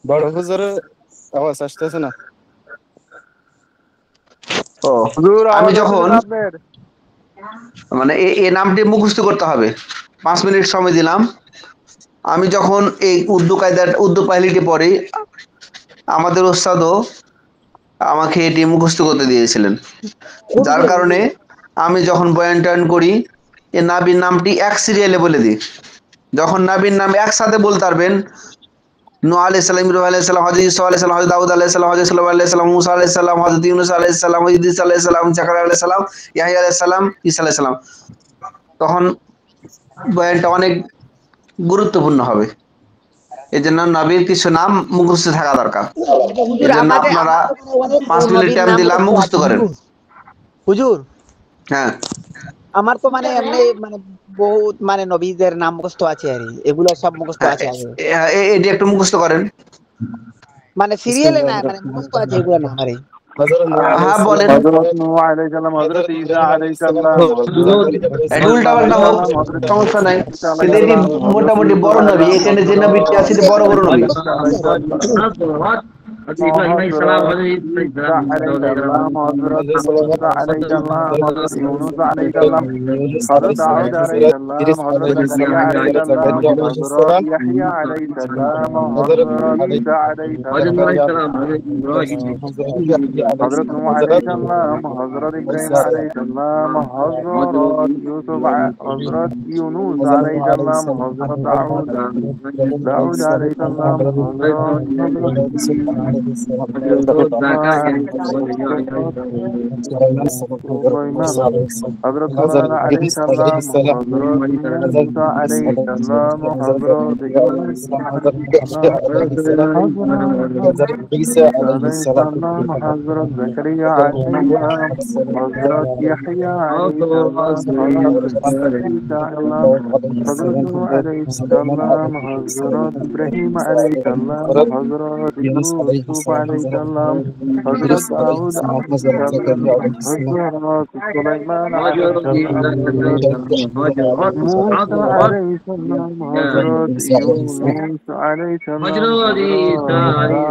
বড় হুজুরের আওয়াজ আসতেছে না। ও হুজুর আমি আওয়াজ আসতেছে যখন না আপনার? মানে এই নামটি মুখস্থ করতে হবে। 5 মিনিট সময় দিলাম। আমি যখন এই উর্দু পাহলিটি পড়ি, আমাদের ওস্তাদও আমাকে এটি মুখস্থ করতে দিয়েছিলেন, যার কারণে আমি যখন বয়ান টয়ান করি এই নাবির নামটি এক সিরিয়ালে বলে দিই। যখন নাবির নাম একসাথে বলতে পারবেন, নূহ আলাইহিস সালাম, ইব্রাহিম আলাইহিস সালাম, হযরত ঈসা আলাইহিস সালাম, হযরত দাউদ আলাইহিস সালাম, হযরত সুলাইমান আলাইহিস সালাম, মুসা আলাইহিস সালাম, হযরত ইউনূস আলাইহিস সালাম, ইদ্রিস আলাইহিস সালাম, জাকারিয়া আলাইহিস সালাম, ইয়াহইয়া আলাইহিস সালাম, ঈসা আলাইহিস সালাম, তখন বয়ানটা অনেক গুরুত্বপূর্ণ হবে। এই জন্য নবীর কিছু নাম মুখস্থ থাকা দরকার। এই জন্য আমাদের আপনারা আমাদের মানে অনেক 5 মিনিট নবীর টাইম নাম দিলাম, মুখস্থ আছে করেন। হুজুর। হ্যাঁ, আমার তো মানে এমনি মানে বহুত মানে নবীদের নাম মুখস্থ আছে আর এগুলো সব মুখস্থ হ্যাঁ, আছে আগে, এটি একটু মুখস্থ করেন। মানে সিরিয়ালে না মানে মুখস্থ আছে এগুলো নাম আর হযরত নূহ হ্যাঁ, আলাইহিস সালাম, বলেন। হযরত নূহ আলাইহিস সালাম, হযরত হযরত ঈসা ইব্রাহিম আলাইহিস আলাইহিস সালাম, সালাম, হযরত হযরত জাকারিয়া আলাইহিস একটু সালাম, উল্টা মুসা পাল্টা আলাইহিস হোক, সালাম, হযরত সমস্যা নাই। ঈসা আলাইহিস কিন্তু এটি সালাম, হযরত মোটামুটি ইউসুফ বড় নবী, আলাইহিস এখানে যে সালাম, নবীটি আছে এটি বড় বড় নবী। হযরত আলাইহিস সালাম, ইব্রাহিম আলাইহিস সালাম, হযরত হযরত ঈসা আলাইহিস সালাম, হযরত হযরত মুসা সুলাইমান আলাইহিস আলাইহিস সালাম, সালাম, হযরত ইউনূস আলাইহিস হযরত সালাম, ইউনূস হযরত আলাইহিস সালাম, দাউদ আলাইহিস হযরত সালাম, ইদ্রিস হযরত আলাইহিস জাকারিয়া সালাম, আলাইহিস হযরত সালাম, জাকারিয়া আলাইহিস হযরত সালাম, ইয়াহইয়া আলাইহিস সালাম, হযরত হযরত নূহ আলাইহিস ঈসা আলাইহিস হযরত সালাম, নূহ আলাইহিস জাকারিয়া সালাম, হযরত আলাইহিস ইব্রাহিম, সালাম, হযরত ইয়াহইয়া আলাইহিস হযরত সালাম, নূহ হযরত আলাইহিস সালাম, হযরত ইব্রাহিম ঈসা আলাইহিস সালাম, হযরত ইউসুফ, হযরত ইউনূস হযরত আলাইহিস নূহ আলাইহিস সালাম, সালাম, হযরত হযরত ইব্রাহিম দাউদ আলাইহিস সালাম, আলাইহিস সালাম, হযরত হযরত সুলাইমান আলাইহিস সালাম, হযরত সুলাইমান, জাকারিয়া হযরত সুলাইমান সালাম, হযরত সুলাইমান, মুসা আলাইহিস সালাম, হযরত হযরত সুলাইমান আলাইহিস ইদ্রিস সালাম, আলাইহিস সালাম, হযরত হযরত মুসা ইদ্রিস আলাইহিস আলাইহিস সালাম, সালাম, হযরত হযরত জাকারিয়া আলাইহিস ইউনূস সালাম, হযরত আলাইহিস ইয়াহইয়া সালাম, আলাইহিস সালাম, হযরত ঈসা হযরত আলাইহিস আলাইহিস সালাম, সালাম, হযরত জাকারিয়া হযরত আলাইহিস ইয়াহইয়া সালাম, আলাইহিস সালাম, হযরত ইয়াহইয়া আলাইহিস সালাম, হযরত ঈসা আলাইহিস সালাম, হযরত নূহ আলাইহিস সালাম, হযরত ইব্রাহিম আলাইহিস সালাম, হযরত ইউনূস আলাইহিস ইউসুফ সালাম, আলাইহিস হযরত সালাম, হযরত ইদ্রিস আলাইহিস দাউদ সালাম, আলাইহিস হযরত সালাম, জাকারিয়া আলাইহিস সালাম, হযরত সুলাইমান আলাইহিস হযরত সালাম, موسى عليه السلام، حضرت يونس عليه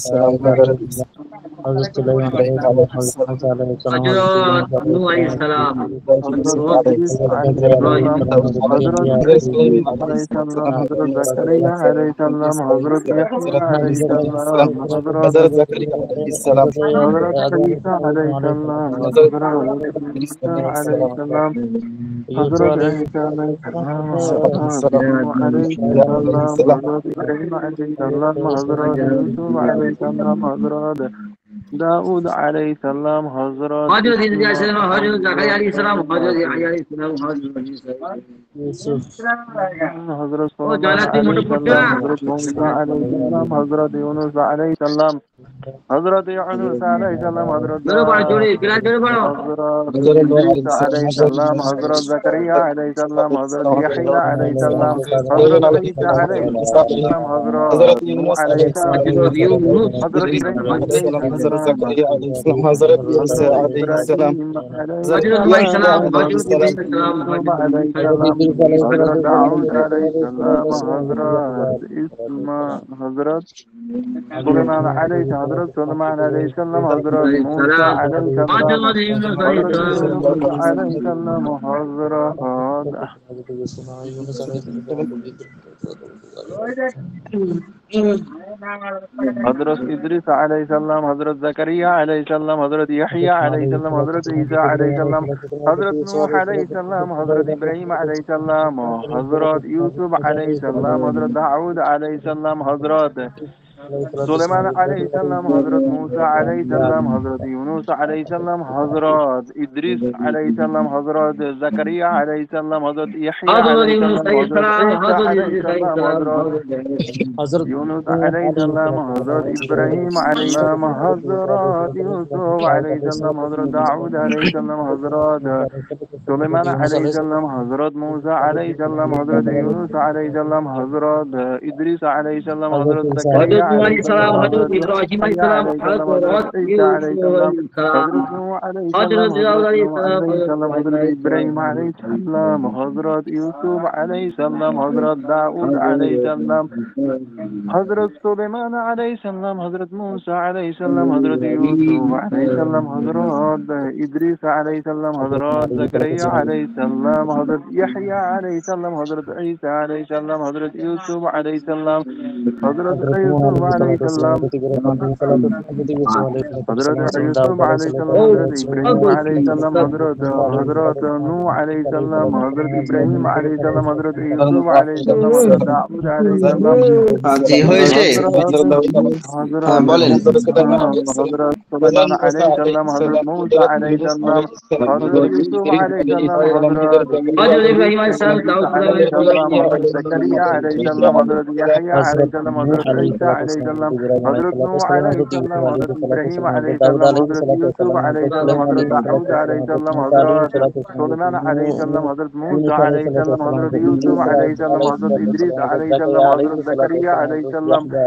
السلام، হযরত ঈসা حضرت আলাইহিস عليه السلام، হযরত সুলাইমান আলাইহিস সালাম, হযরত নূহ আলাইহিস সালাম, حضرت إدريس عليه ইব্রাহিম السلام، حضرت إدريس عليه السلام، حضرت زكريا عليه السلام، حضرت يحيى عليه السلام، حضرت হযরত জাকারিয়া আলাইহিস সালাম, حضرت عيسى عليه السلام، হযরত حضرت ইদ্রিস عيسى আলাইহিস عليه সালাম, السلام، ইউসুফ حضرت আলাইহিস عيسى عليه السلام، আলাইহিস حضرت সালাম, نوح عليه ইয়াহইয়া আলাইহিস السلام، সালাম, حضرت إبراهيم عليه السلام، حضرت يوسف عليه السلام، حضرت داود عليه السلام، حضرت হযরত ইদ্রিস আলাইহিস إسماعيل، সালাম, হযরত জাকারিয়া আলাইহিস সালাম, হযরত حضرت ইয়াহইয়া আলাইহিস সালাম, হযরত ঈসা ইউসুফ, حضرت ও سليمان জালাতি عليه মোটে পড়ছে السلام، না حضرت موسى عليه السلام، حضرت يونس عليه السلام، حضرت يونس عليه السلام، حضرت জোরে পড়ো, জোরে ক্লাস জোরে পড়ো। حضرت হযরত নূহ إدريس আলাইহিস সালাম, عليه হযরত السلام، ঈসা حضرت আলাইহিস সালাম, زكريا عليه السلام، আলাইহিস حضرت সালাম, হযরত يحيى দাউদ عليه আলাইহিস সালাম, السلام، হযরত حضرت সুলাইমান আলাইহিস عيسى সালাম, عليه হযরত ঈসা আলাইহিস السلام، হযরত حضرت نوح ইউনূস عليه আলাইহিস সালাম, السلام، হযরত ইউনূস حضرت ইদ্রিস আলাইহিস إبراهيم আলাইহিস عليه সালাম, হযরত السلام، জাকারিয়া আলাইহিস সালাম, হযরত ইয়াহইয়া حضرت আলাইহিস সালাম, إبراهيم عليه হযরত হযরত নূহ আলাইহিস السلام، ইয়াহইয়া সালাম, আলাইহিস হযরত حضرت সালাম, ইদ্রিস আলাইহিস সালাম, يوسف হযরত عليه ঈসা হযরত السلام، ইদ্রিস আলাইহিস সালাম, حضرت হযরত داود ঈসা عليه আলাইহিস সালাম, السلام، حضرت حضرت سليمان عليه السلام، حضرت سليمان عليه السلام، حضرت আলাইহিস موسى সালাম, عليه السلام، হযরত ইউনূস আলাইহিস حضرت সালাম, يونس عليه السلام، حضرت حضرت إدريس عليه السلام، حضرت زكريا عليه السلام، حضرت يحيى عليه السلام، حضرت عيسى عليه السلام، حضرت نوح عليه السلام، حضرت إبراهيم عليه السلام، حضرت يوسف عليه السلام، حضرت داود عليه السلام، حضرت سليمان عليه السلام، حضرت موسى عليه السلام، حضرت يونس عليه السلام، حضرت إدريس عليه السلام، حضرت زكريا عليه السلام، حضرت يحيى হযরত عليه ইউনূস السلام، আলাইহিস حضرت সালাম, عيسى হযরত عليه ইদ্রিস আলাইহিস السلام، সালাম, حضرت হযরত يونس নূহ عليه আলাইহিস السلام، সালাম, حضرت إبراهيم عليه السلام، حضرت يوسف عليه السلام، حضرت داود عليه السلام، حضرت سليمان ইউনূস عليه আলাইহিস السلام، حضرت موسى عليه السلام، حضرت يونس عليه السلام، حضرت إدريس عليه السلام، حضرت زكريا عليه عليه السلام السلام حضرت حضرت إبراهيم عليه يحيى السلام عليه السلام حضرت حضرت عيسى عليه يوسف السلام عليه السلام حضرت نوح عليه السلام حضرت داود حضرت عليه نوح السلام عليه حضرت السلام إبراهيم حضرت عليه إبراهيم السلام عليه السلام حضرت يوسف عليه السلام حضرت داود عليه السلام حضرت سليمان عليه السلام حضرت موسى عليه السلام حضرت يوسف عليه السلام حضرت إدريس عليه السلام حضرت زكريا عليه السلام حضرت يحيى عليه السلام حضرت عيسى عليه السلام حضرت يوسف عليه السلام حضرت يوسف عليه السلام حضرت يوسف عليه السلام حضرت إبراهيم عليه السلام حضرت نوح عليه السلام حضرت إبراهيم عليه السلام حضرت يوسف عليه السلام حضرت داود عليه السلام জি হয়েছে। حضرت حضرت বলেন। حضرت سليمان عليه السلام حضرت موسى عليه السلام حضرت يوسف عليه السلام حضرت حضرت إدريس إبراهيم عليه السلام إدريس داود عليه السلام حضرت عليه زكريا عليه السلام حضرت يحيى عليه السلام حضرت عيسى عليه السلام حضرت نوح عليه السلام حضرت إبراهيم عليه السلام حضرت يوسف عليه السلام حضرت داود عليه السلام حضرت سليمان عليه السلام حضرت موسى عليه السلام حضرت يوسف عليه السلام حضرت إدريس عليه السلام حضرت زكريا عليه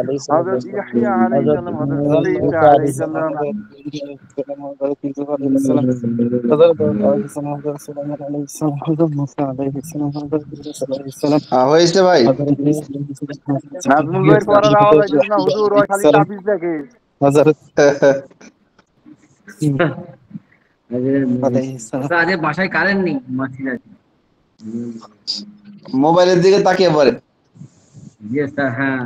السلام حضرت يحيى عليه السلام حضرت عيسى عليه السلام হয়েছে ভাই। নাজমুল ভাইয়ের পড়ার আওয়াজ আইতেছে না হুজুর, ওই খালি তাবিজ দেখে। আজকে বাসায় কারেন্ট নেই, মাছি আছে। মোবাইলের দিকে তাকিয়ে পড়েন। জি স্যার, হ্যাঁ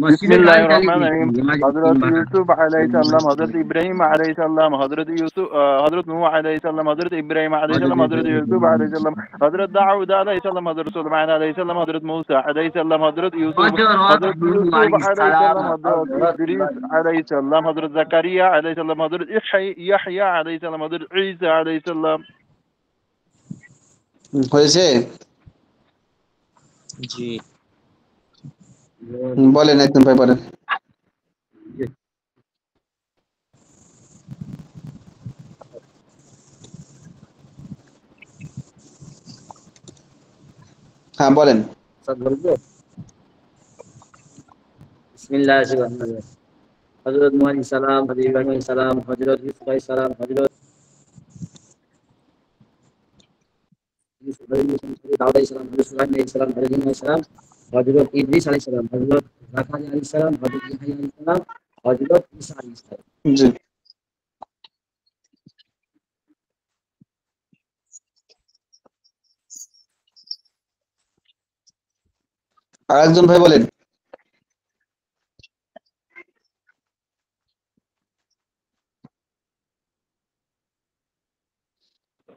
মসজিদে বিসমিল্লাহির কারেন্ট চালিয়ে রহমানির রহিম। দিয়েছি হযরত ইনভার্টার। ইউসুফ আলাইহিস সালাম, হযরত ইব্রাহিম আলাইহিস সালাম, হযরত ইউসুফ হযরত নূহ আলাইহিস সালাম, হযরত ইব্রাহিম আলাইহিস সালাম, হযরত ইউসুফ আলাইহিস সালাম, হযরত দাউদ আলাইহিস সালাম, হযরত সুলাইমান আলাইহিস সালাম, হযরত মূসা আলাইহিস সালাম, হযরত ইউসুফ আলাইহিস সালাম, হযরত ইদ্রিস আলাইহিস সালাম, হযরত জাকারিয়া আলাইহিস সালাম, হযরত ইয়াহইয়া আলাইহিস সালাম, হযরত ঈসা আলাইহিস সালাম। হয়েছে? জি। বলেন একদম ভাই, বলেন। হ্যাঁ বলেন। স্যার বলবো? বিসমিল্লাহির রহমানির রহিম। হযরত নূহ আলাইহিস সালাম, হযরত ইব্রাহিম আলাইহিস সালাম, হযরত ইউসুফ আলাইহিস সালাম, হযরত দাউদ আলাইহিস সালাম, হযরত সুলাইমান আলাইহিস সালাম, হযরত ইব্রাহিম আলাইহিস সালাম, হযরত ইদ্রিস আলাইহিস সালাম, হযরত জাকারিয়া আলাইহিস সালাম, হযরত ইয়াহইয়া আলাইহিস সালাম, হযরত ঈসা আলাইহিস সালাম। জি। আর একজন ভাই বলেন।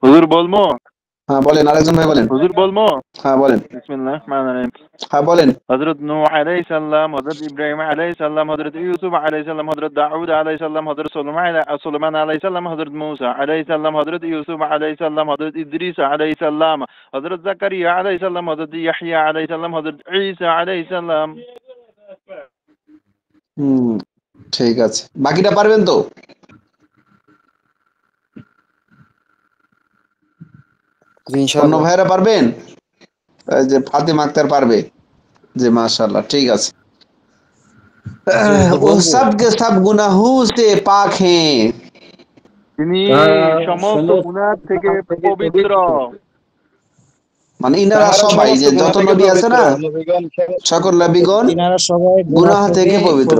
হুজুর বলমো? হ্যাঁ বলেন, আরেকজন ভাই বলেন। হুজুর বলমো? হ্যাঁ বলেন। বিসমিল্লাহির রহমানির রহিম। হ্যাঁ বলেন। হযরত নূহ আলাইহিস সালাম, হযরত ইব্রাহিম আলাইহিস সালাম, হযরত ইউসুফ আলাইহিস সালাম, হযরত দাউদ আলাইহিস সালাম, হযরত সুলাইমান আলাইহিস সালাম, হযরত মূসা আলাইহিস সালাম, হযরত ইউসুফ আলাইহিস সালাম, হযরত ইদ্রিস আলাইহিস সালাম, হযরত জাকারিয়া আলাইহিস সালাম, হযরত ইয়াহইয়া আলাইহিস সালাম, হযরত ঈসা আলাইহিস সালাম। ঠিক আছে, বাকিটা পারবেন তো? অন্য ভাইয়েরা পারবেন? এই যে ফাতিমা আক্তার পারবে। জি মাশাআল্লাহ, ঠিক আছে। वो सब के सब गुनाहों से पाक हैं। তিনি সমস্ত গুনাহ থেকে পবিত্র। মানে ইনারা সবাই, যে যত নবী আছে না, সকল নবীগণ ইনারা সবাই গুনাহ থেকে পবিত্র।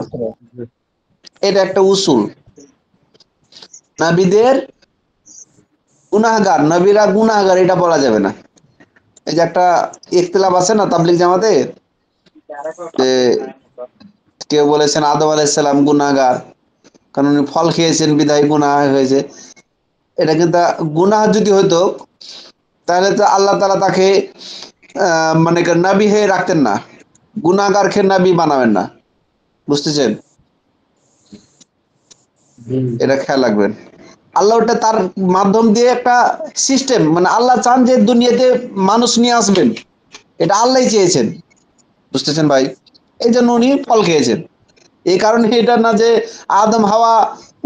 এটা একটা উসুল। নবীদের গুনাহগার, নবীরা গুনাহগার এটা বলা যাবে না। এই যে একটা ইখতিলাফ আছে না তাবলিগ জামাতে, যে কেউ বলেছেন আদম আলাইহিস সালাম গুনাহগার, কারণ উনি ফল খেয়েছেন বিধায় গুনাহ হয়েছে। এটা কিন্তু গুনাহ যদি হতো তাহলে তো আল্লাহ তাআলা তাকে মানে নবী হয়ে রাখতেন না, গুনাহগারকে নবী বানাবেন না। বুঝতেছেন? এটা খেয়াল রাখবেন। আল্লাহ ওটা তার মাধ্যম দিয়ে একটা সিস্টেম, মানে আল্লাহ চান যে দুনিয়াতে মানুষ নিয়ে আসবেন, এটা আল্লাহই চেয়েছেন। বুঝতেছেন ভাই? এই জন্য উনি ফল খেয়েছেন। এই কারণে এটা না যে আদম হাওয়া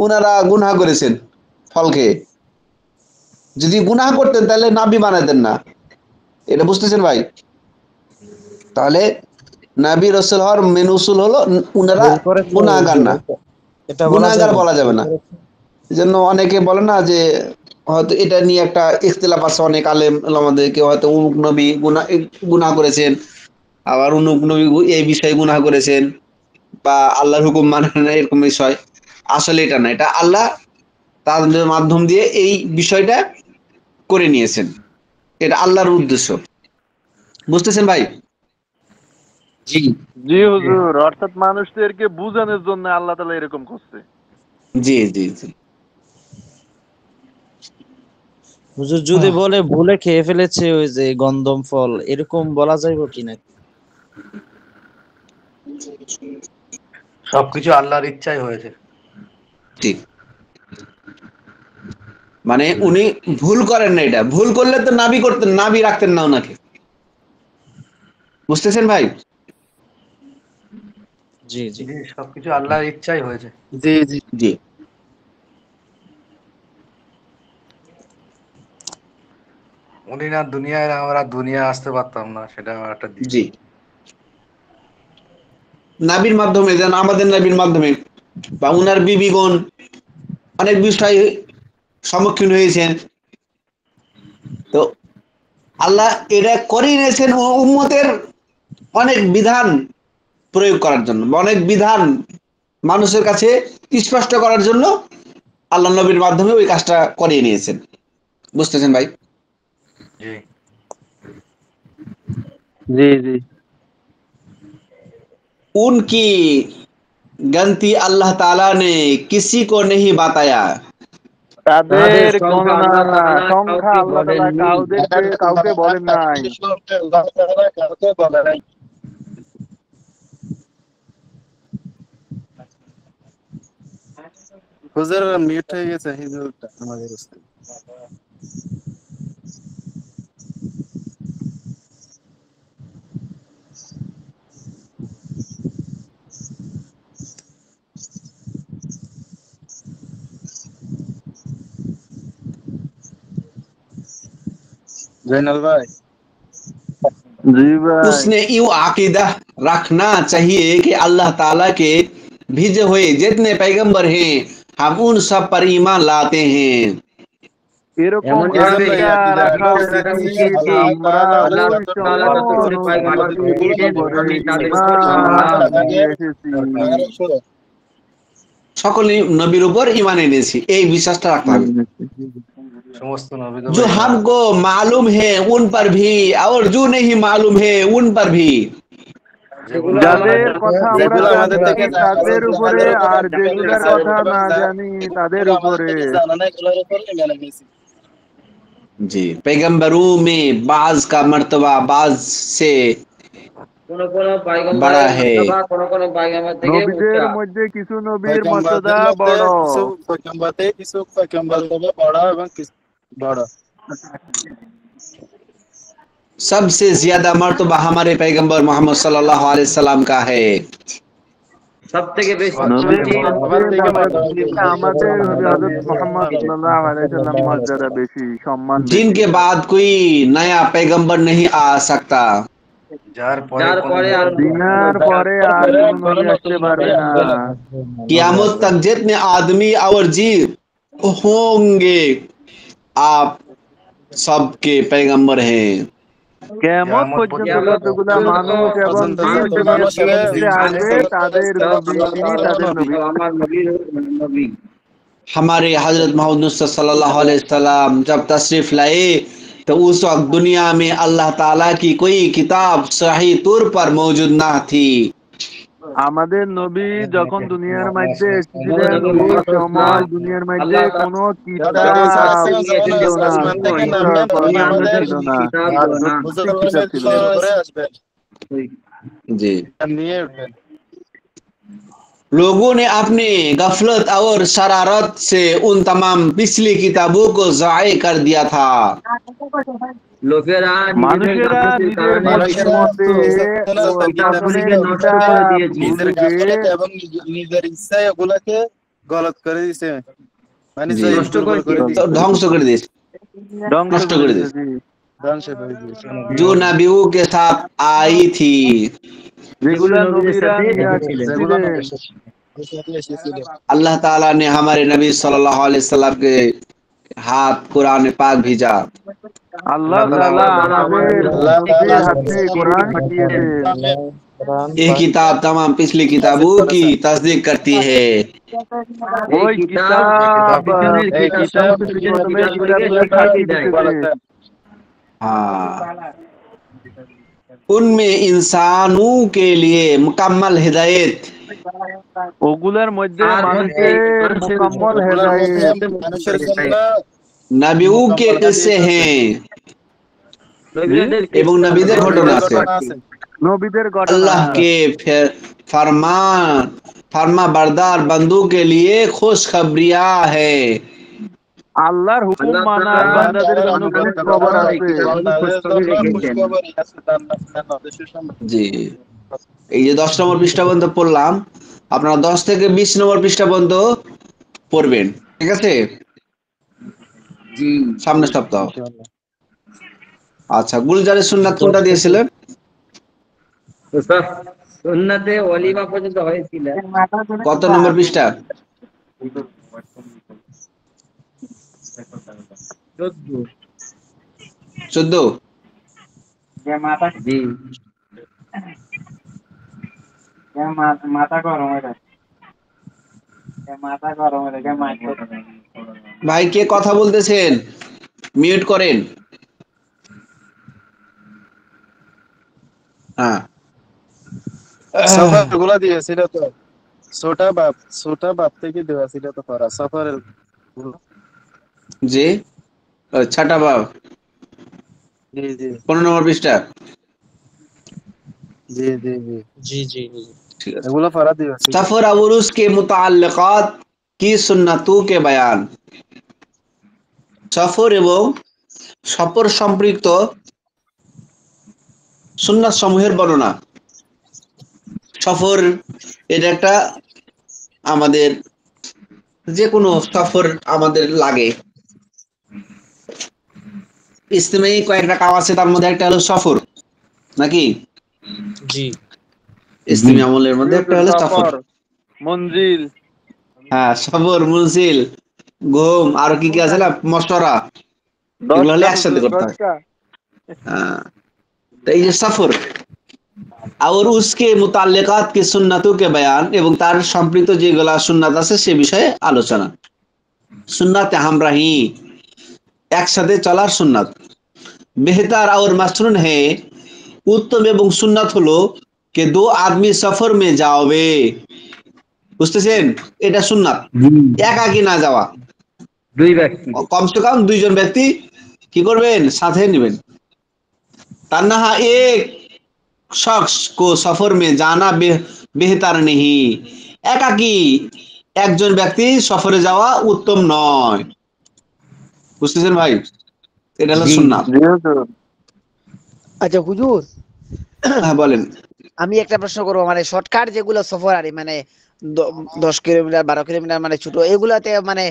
উনারা গুনাহ করেছেন ফল খেয়ে। যদি গুনাহ করতেন তাহলে নবী বানাতেন না। এটা বুঝতেছেন ভাই? তাহলে নবী রাসূল হওয়ার মেন উসুল হলো উনারা ভুল করেছে গুনাহগার না, এটা বলা গুনাহগার যাবে বলা যাবে না। এজন্য অনেকে বলে না যে হয়তো এটা নিয়ে একটা ইখতিলাফ আছে, অনেক আলেম ওলামাদের, কেউ হয়তো অমুক নবী গুনাহ করেছেন, আবার অমুক নবী এই বিষয়ে গুনাহ করেছেন, বা আল্লাহর হুকুম মানে না, এরকম বিষয়। আসলে এটা না, এটা আল্লাহ তাদের মাধ্যম দিয়ে এই বিষয়টা করে নিয়েছেন, এটা আল্লাহর উদ্দেশ্য। বুঝতেছেন ভাই? জি জি হুজুর, অর্থাৎ মানুষদেরকে বুঝানোর জন্য আল্লাহ তাআলা এরকম করছে। জি জি জি। হুজুর যদি বলে ভুলে খেয়ে ফেলেছে ওই যে গন্ধম ফল, এরকম বলা যাইব কিনা? সবকিছু আল্লাহর ইচ্ছায় হয়েছে। ঠিক, মানে উনি ভুল করেন না, এটা ভুল করলে তো নাবি করতেন, নাবি রাখতেন না ওনাকে। বুঝতেছেন ভাই? জি জি। জি, সবকিছু আল্লাহর ইচ্ছায় হয়েছে। জি জি। জি। উনি না দুনিয়ায়, আমরা দুনিয়া আসতে পারতাম না, সেটা একটা দিক। জি, নাবির মাধ্যমে, যেন আমাদের নাবির মাধ্যমে বা উনার বিবিগণ অনেক বিষয় সম্মুখীন হয়েছেন। তো আল্লাহ এটা করে নিয়েছেন উম্মতের অনেক বিধান প্রয়োগ করার জন্য, বা অনেক বিধান মানুষের কাছে স্পষ্ট করার জন্য আল্লাহ নবীর মাধ্যমে ওই কাজটা করিয়ে নিয়েছেন। বুঝতেছেন ভাই? জি। জি জি। उनकी गलती अल्लाह ताला ने किसी को नहीं बताया। তাদের তাদের সংখ্যা গণনা, আল্লাহ তাআলা সংখ্যা কাউকে আল্লাহ তাআলা বলেননি। কাউকে বলেন নাই। হুজুর মিউট হয়ে গেছে হিজুরটা আমাদের উস্তাদ। জয়নাল ভাই, জি ভাই। उसने यूं आकीदा रखना चाहिए कि अल्लाह ताला के भेजे हुए जितने पैगंबर हैं हम उन सब पर ईमान लाते हैं। এরকম এমন হুজুর ভাবে ভাই আকিদা আকিদা রাখা রাখা রাখছি উচিত, উচিত যে আল্লাহ আমরা তাআলা আল্লাহ ওই যতটুকু তাআলা বলেছেন যতগুলো সমস্ত পয়গম্বর আমাদেরকে নবীর ওগুলো দিয়েছেন উপরে আমি তাদের উপর ঈমান ঈমান নিয়ে এনেছি। এসেছি। সকল নবীর উপর ঈমান এনেছি, এই বিশ্বাসটা রাখতে হবে। সমস্ত নবীদের जो উপর ঈমান আনতে हमको হবে। मालूम है उन पर भी और जो नहीं मालूम है उन पर भी। যেগুলো আমার যাদের কথা আমরা যেগুলো আমাদের জানি থেকে জানা আছে তাদের উপরে, তাদের উপর আর যেগুলার কথা যেগুলো না জানি তাদের যেগুলো আমাদের উপরে। থেকে জানা নাই এগুলোর উপর ইমান এনেছি। जी, पैगंबरों में बाज का मर्तबा बाज से কোন কোন बड़ा পয়গম্বরের है। মর্তবা কোন পয়গম্বর থেকে নবীদের উঁচা। মধ্যে কিছু নবীর মর্যাদা পয়গম্বরদের মধ্যে বড়। কিছু পয়গম্বর থেকে বড় এবং কিছু বড়। सबसे ज्यादा मर्तबा हमारे पैगंबर मोहम्मद सल्लल्लाहु अलैहि वसल्लम का है। সব থেকে বেশি সবার নবীর থেকে বড়। মধ্যে সবার থেকে মর্যাদা আমাদের হযরত মুহাম্মদ সাল্লাল্লাহু আলাইহি সাল্লাম মর্যাদা বেশি, সম্মান বেশি। जिनके बाद कोई नया पैगंबर नहीं आ सकता। যার পরে যার কোন পরে আর নবী আসবে না। দিনার পরে আর কোন নবী আসতে পারবে না। क़यामत तक जितने आदमी और जीव होंगे आप सबके पैगंबर हैं। কিয়ামত কিয়ামত পর্যন্ত পর্যন্ত কিয়ামত যতগুলা পর্যন্ত মানুষ এবং পর্যন্ত জিন যত দুনিয়ার মানুষ হবে পৃথিবীতে মুহাম্মদ আসবে সাল্লাল্লাহু তাদের আলাইহি নবী তিনি, সাল্লাম তাদের নবী। আমার নবীর নবী। हमारे हजरत मोहम्मद मुस्तफा सल्लल्लाहु अलैहि वसल्लम जब तशरीफ लाए तो उस वक्त दुनिया में अल्लाह ताला की कोई किताब सही तौर पर मौजूद ना थी। আমাদের নবী যখন দুনিয়ার মধ্যে আমাদের এসেছিলেন নবী ওই মুহাম্মদ সময় সাল্লাল্লাহু দুনিয়ার মধ্যে আল্লাহ কোনো যখন কিতাব আসমানে ছিল এসেছেন না, ওই থেকে সময় শিক্ষার কোনো দুনিয়ার কিছু মধ্যে ছিল কোনো না, কিতাব ছিল না। প্রত্যেক কিতাব ছিল। করে আসবেন जी, নিয়ে উঠবেন। लोगों ने अपनी गफलत और शरारत से उन तमाम पिछली किताबों को ज़ाय कर दिया था। লোকেরা নিজেদের মানুষেরা গাফলতির নিজের কারণে বুদ্ধির মানুষেরা মধ্যে ও কিতাবগুলিকে কোরআনের নষ্ট করে কিতাব দিয়েছে। নিজের গুলিকে গাফলতে এবং নিজের ইচ্ছায় ওগুলাকে গলত করে দিয়েছে, মানে জি, জয়ীফ নষ্ট করে দুর্বল করে দিয়েছে। तो দিয়েছে। ধ্বংস করে দিয়েছে, ধ্বংস নষ্ট করে করে দিয়েছে। দিয়েছি। डांस है भाई जी सुनो जो नबियों के साथ आई थी। যেগুলা নবীদের নবীরা সাথে নিয়ে এসেছিলেন। যেগুলো না আসছিলেন। এসেছিল अल्लाह ताला ने हमारे नबी सल्लल्लाहु अलैहि वसल्लम के हाथ कुरान पाक भेजा। আল্লাহ আল্লাহ তাআলা তাআলা আমাদের আমাদের अल्लाह ताला নবীর হাতে কোরআন পাঠিয়েছেন। कुरान ये किताब तमाम पिछली किताबों की तस्दीक करती है। এই ওই কিতাব কিতাব পিছনের এই এই কিতাব কিতাব সমস্ত পিছনের পিছনের পিছনের কিতাবগুলিকে কিতাবগুলো সাক্ষী সাক্ষী দেয়। দিতেছে। हाँ, उनमें इंसानों के लिए मुकम्मल हिदायत, ওগুলোর মধ্যে তার মধ্যে মানুষের মানুষের মোকাম্মল ওগুলোর মধ্যে হেদায়েত, মানুষের জন্য नबियों के মোকাম্মল किस्से হেদায়েত আছে हैं জি নবীদের एवं কিসসা আছে, नबीদের घटना নবীদের আছে। ঘটনা আছে নবীদের ঘটনা अल्लाह আছে। के फरमा बरदार बंदों के लिए खुशखबरियां है। আল্লাহর হুকুম আল্লাহ মানা তাআলা আল্লাহ বান্দাদের তাআলার জন্য হুকুম খুশ বান্দাদের জন্য খবর এই আছে। কিতাবের মধ্যে বান্দাদের খুশখবরি জন্য রেখেছেন। খুশখবরি আছে তার সুসংবাদ জি, এই যে 10 নম্বর পৃষ্ঠা পর্যন্ত পড়লাম, আপনারা 10 থেকে 20 নম্বর পৃষ্ঠা পর্যন্ত পড়বেন, ঠিক আছে? জি। সামনের সপ্তাহ। ইনশাআল্লাহ আচ্ছা, গুলজারের সুন্নাত কোনটা দিয়েছিলেন? উস্তাদ, সুন্নাতে ওয়ালিমা পর্যন্ত হয়েছিল। কত নম্বর পৃষ্ঠা? 14। 14। জি। ভাই কে কথা বলতেছেন? মিউট করেন। হ্যাঁ, সফর গুলা দিয়েছিল তো ছোটা বাপ থেকে দেওয়া ছিল তো পড়া সফরের গুলো। জি, छठा बाब, জি জি 15 নম্বর পৃষ্ঠা। জি জি জি জি জি জি। ঠিক আছে। এগুলো পড়া দিয়েছিল सफर और उसके मुताल्लिकात की सुन्नतों के बयान। সফর এবং সফর সম্পৃক্ত সুন্নাত সমূহের বর্ণনা। সফর এটা একটা আমাদের যে কোনো সফর আমাদের লাগে, ইসলামে কয়েকটা কাজ আছে, তার মধ্যে একটা হলো সফর, নাকি? জি জি। ইসলামী আমলের মধ্যে একটা হলো সফর। সফর, মঞ্জিল, হ্যাঁ, সফর, মুনসিল, ঘুম, আর কি কি আছে না, মশওয়ারা, এগুলো হলে দশটা একসাথে হুজুর করতে হয়। দশটা। হ্যাঁ, তো এই যে সফর और उसके मुताल्लिकात की सुन्नतों के बयान এবং তার সম্পৃক্ত যেগুলা সুন্নাত আছে সে বিষয়ে আলোচনা। সুন্নাতে হামরাহি, একসাথে চলার সুন্নাত। बेहतर और मसनून है, উত্তম এবং সুন্নাত হলো কে দো আদমি সফর মে যাওবে, বুঝতেছেন? এটা সুন্নাত, জি। একাকি না যাওয়া, দুই ব্যক্তি। কমসে কম দুইজন ব্যক্তি কি করবেন, সাথে নেবেন। तन्हा एक शख्स को सफर में जाना बेहतर नहीं, একাকি একজন ব্যক্তি সফরে যাওয়া উত্তম নয়, বুঝতেছেন ভাই? এটা হলো জি। সুন্নাত। জি হুজুর। আচ্ছা হুজুর, হ্যাঁ, বলেন। আমি একটা প্রশ্ন করবো, মানে শর্টকাট যেগুলো সফর আর মানে 10 কিলোমিটার 12 কিলোমিটার মানে ছোট, এগুলাতে মানে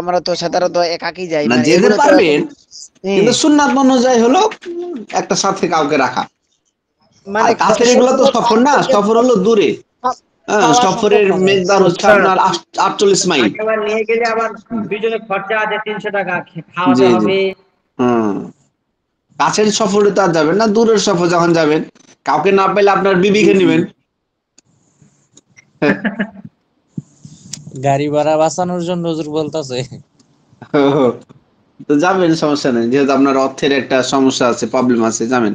আমরা তো সাধারণত একাকি যাই, না, মানে যেতে এগুলো তো পারবেন, হ্যাঁ, কিন্তু সুন্নাত অনুযায়ী হলো একটা সাথে কাউকে রাখা। আর মানে কাছের এগুলো তো সেগুলো সফর না, সফর হলো দূরে। হ্যাঁ, পাওয়া সম্ভব সফরের না ভাই। মেকদার হচ্ছে আপনার 48 মাইল। তাকে আবার নিয়ে গেলে আবার দুজনে খরচা আছে 300 টাকা, খাওয়াতে জি জি, হবে। হুম। কাছের সফরে তো আর যাবেন না, দূরের সফর যখন যাবেন, কাউকে না পেলে আপনার জি বিবিকে জি। নেবেন। গাড়ি ভাড়া বাঁচানোর জন্য হুজুর বলতাছে। তো যাবেন, সমস্যা নেই, যেহেতু আপনার অর্থের একটা সমস্যা আছে, প্রবলেম আছে, যাবেন।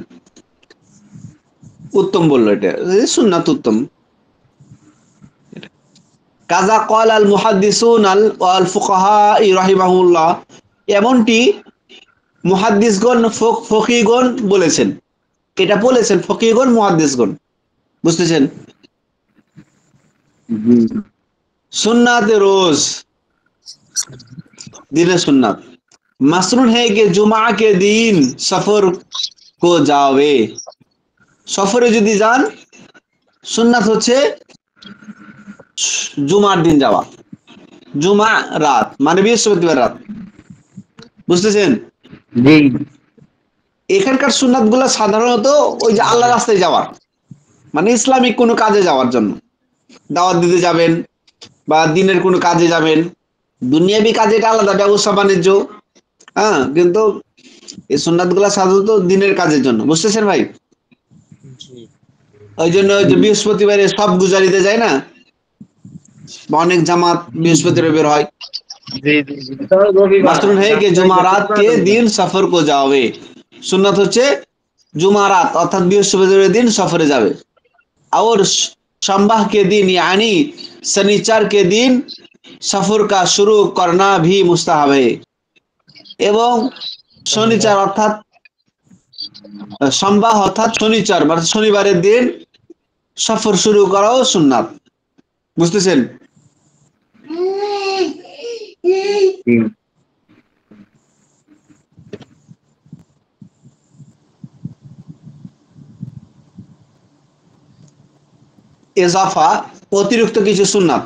উত্তম বললো এটা, সুন্নাত উত্তম। কাজা কল আল মুহাদ্দিসুন আল ফুকাহা রাহিমাহুল্লাহ, এমনটি মুহাদ্দিসগণ ফকিহগণ বলেছেন। এটা বলেছেন ফকিহগণ, মুহাদ্দিসগণ, বুঝতেছেন? জি। सुन्नत रोज, दिन सुन्नत मसनून है कि जुमा के दिन सफर को जावे, সফরে যদি যান সুন্নাত হচ্ছে জুমার দিন যাওয়া, জুমা রাত মানে বৃহস্পতিবার রাত, বুঝতেছেন? জি। এখানকার সুন্নাত গুলা সাধারণত ওই যে আল্লাহ রাস্তায় যাওয়ার, মানে ইসলামিক কোনো কাজে যাওয়ার জন্য, দাওয়াত দিতে যাবেন বা দিনের কোনো কাজে যাবেন, দুনিয়াবি কাজে এটা আলাদা, ব্যবসা বাণিজ্য। হ্যাঁ, কিন্তু এই সুন্নাত গুলা সাধারণত দিনের কাজের জন্য, বুঝতেছেন ভাই? জি ওই জন্য ওই যে বৃহস্পতিবারে সব গুজারিতে যায় না, বা অনেক জামাত বৃহস্পতিবার বের হয়। জি জি জি এটা হলো রবিবার, मसलन है कि जुमारात के दिन सफर को जावे, সুন্নাত হচ্ছে जुमारात অর্থাৎ বৃহস্পতিবারের দিন সফরে যাবে। और संबाह के दिन यानी शनिचर के दिन सफर का शुरू करना भी मुस्ताहब है। এবং শনিচর অর্থাৎ সম্বাহ অর্থাৎ শনিচর মানে শনিবারের দিন সফর শুরু করাও সুন্নাত, বুঝতেছেন? इजाफा अतिरिक्त কিছু সুন্নাত,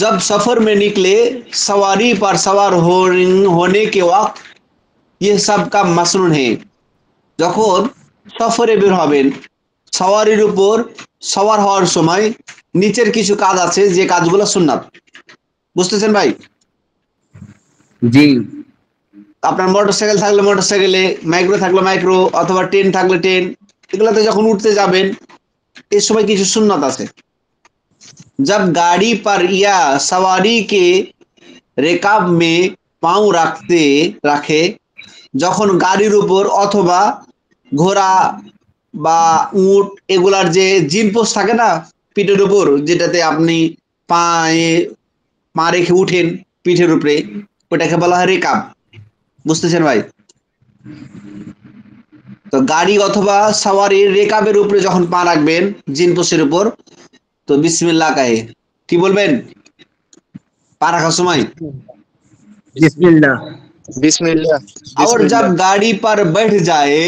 जब सफर में निकले सवारी पर सवार होने के वक्त ये सब का मसनून है। যখন সফরে বের হবেন, সওয়ারির উপর সওয়ার হওয়ার সময় নিচের কিছু কাজ আছে যে কাজগুলো সুন্নাত, বুঝতেছেন ভাই? জি আপনার মোটরসাইকেল থাকলে মোটরসাইকেলে, মাইক্রো থাকলে মাইক্রো, অথবা ট্রেন থাকলে ট্রেন, এগুলাতে যখন উঠতে যাবেন এই সময় কিছু সুন্নাত আছে। जब गाड़ी पर या सवारी के रेकाब में पांव রাখে, যখন গাড়ির উপর অথবা ঘোড়া বা উট এগুলার যে জিনপোস্ট থাকে না পিঠের উপর, যেটাতে আপনি পায়ে পা রেখে উঠেন পিঠের উপরে, ওটাকে বলা হয় রেকাব, বুঝতেছেন ভাই? তো গাড়ি অথবা সাওয়ারির রেকাবের উপরে যখন পা রাখবেন জিনপোস্টের উপর, তো বিসমিল্লাহ কাহে কি বলবেন পা রাখার সময়? বিসমিল্লাহ। বিসমিল্লাহ और जब বিসমিল্লাহ। गाड़ी पर बैठ जाए,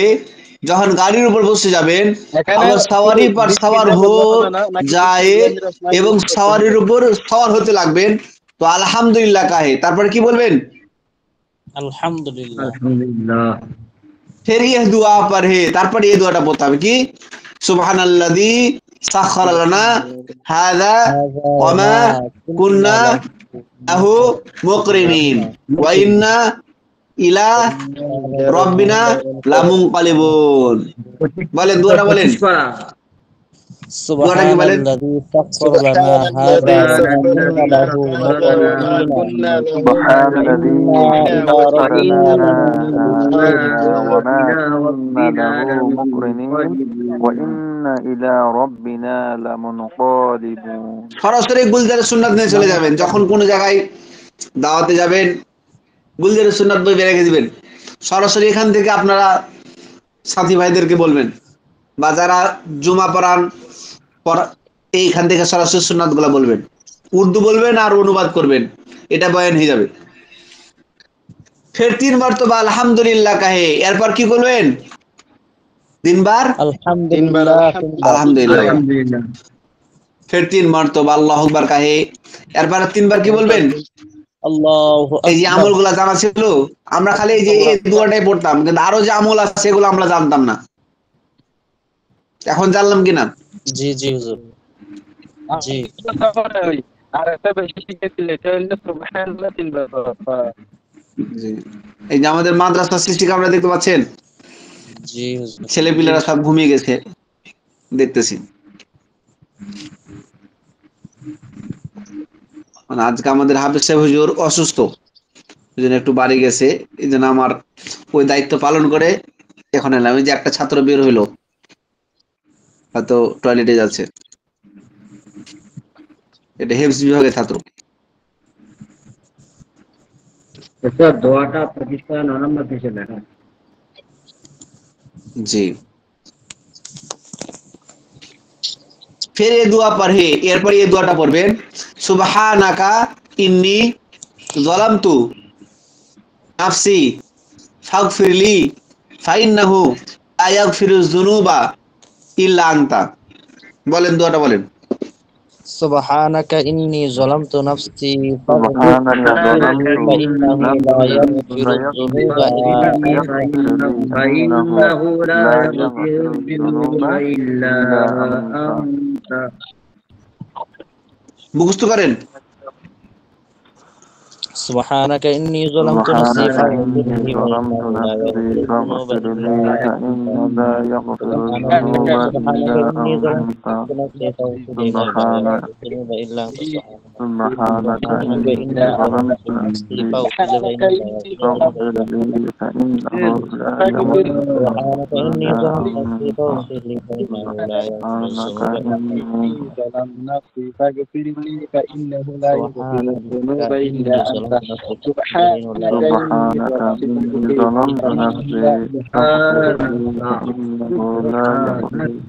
যখন গাড়ির উপর বসে যাবেন, এখানে আবার শুধু সাওয়ারি पर सवार বিসমিল্লাহ हो বললে হবে না, নাকি যায় বিসমিল্লাহ রাহমানির এবং রহিম করতে সাওয়ারির হবে? উপর সওয়ার হতে লাগবেন, তো আলহামদুলিল্লাহ কাহে তারপরে কি বলবেন? আলহামদুলিল্লাহ। আলহামদুলিল্লাহ। फिर यह दुआ पर है, তারপরে এই দোয়াটা পড়তে হবে কি? সুবহানাল্লাযী সাখখারা লানা হাযা হাযা ওয়া মা মা কুন্না কুন্না লাহু লাহু মুকরিনিন ওয়া ইন্না ইলা রব্বিনা লামুনকালিবুন। বলেন দোয়াটা বলেন, 25 পারা। দোয়াটা কি বলেন? সুবহানাল্লাযী সাখখারা লানা হাযা ওয়া মা কুন্না লাহু মুকরিনিনা سبحان ওয়া الذي ইন্না ইলা سخر রাব্বিনা لنا লামুনকালিবুন। هذا وما كنا له مقرنين وإنا إلى ربنا لمنقلبون। সরাসরি গুলজারের সুন্নাত নিয়ে চলে যাবেন, যখন কোনো জায়গায় দাওয়াতে যাবেন গুলজারের সুন্নাত বই বের রেখে দিবেন, সরাসরি এখান থেকে আপনারা সাথী ভাইদেরকে বলবেন, বা যারা জুমা পড়ান এইখান থেকে সরাসরি সুন্নাত গুলা বলবেন, উর্দু বলবেন আর অনুবাদ করবেন, এটা বয়ান হয়ে যাবে। ফের 3 মারতবা আলহামদুলিল্লাহ কাহে, এরপর কি বলবেন? 3 বার আলহামদুলিল্লাহ আলহামদুলিল্লাহ। আলহামদুলিল্লাহ। ফের 3 মারতবা আল্লাহু আকবার কাহে, এরপর 3 বার কি বলবেন? আল্লাহু এই যে আকবার। আমলগুলা জানা ছিল, আমরা খালি এই যে এই দুয়াটাই পড়তাম, কিন্তু আরো যে আমল আছে সেগুলো আমরা জানতাম না, এখন জানলাম কিনা? জি জি হুজুর। জি আর একটা বেশি শিখেছিল, এটা হলো সুবহানাল্লাহ 3 বার। জি। এই যে আমাদের মাদ্রাসা সৃষ্টিকে আমরা দেখতে পাচ্ছেন, জি হুজুর। ছেলে পিলেরা সব ঘুমিয়ে গেছে দেখতেছি। মানে আজকে আমাদের হাফেজ সাহেব হুজুর অসুস্থ, এই জন্য একটু বাড়ি গেছে, এই জন্য আমার ওই দায়িত্ব পালন করে এখন এলাম। এই যে একটা ছাত্র বের হইলো, হয়তো টয়লেটে যাচ্ছে, এটা হেফজ বিভাগের ছাত্র। এটা দোয়াটা 25 পারা 9 নম্বর পেজে লেখা। জি। फिर ये दुआ पढ़े, এরপর এই দোয়াটা পড়বেন, সুবহানাকা ইন্নী যালামতু নাফসি ফাগফিরলি ফাইন্নাহু লা ইয়াগফিরুয যুনুবা ইল্লা আনতা। বলেন দোয়াটা বলেন। سبحانك إني ظلمت نفسي فاغفر سبحانك لي ظلمت فإنه لا نفسي يغفر لا الذنوب يغفر لي إنه لا يغفر الذنوب إلا أنت মুখস্থ করেন। سبحانك إني ظلمت نفسي سبحانك فاغفر إني لي ظلمت فإنه لا نفسي يغفر الذنوب فاغفر إلا لي أنت فإنه لا يغفر الذنوب سبحانك إلا إني ظلمت أنت نفسي فاغفر لي فإنه لا سبحانك يغفر الذنوب إلا أنت سبحانك سبحانك إني إني ظلمت ظلمت نفسي نفسي فاغفر لي فإنه لا يغفر الذنوب فاغفر إلا أنت لي فإنه لا يغفر الذنوب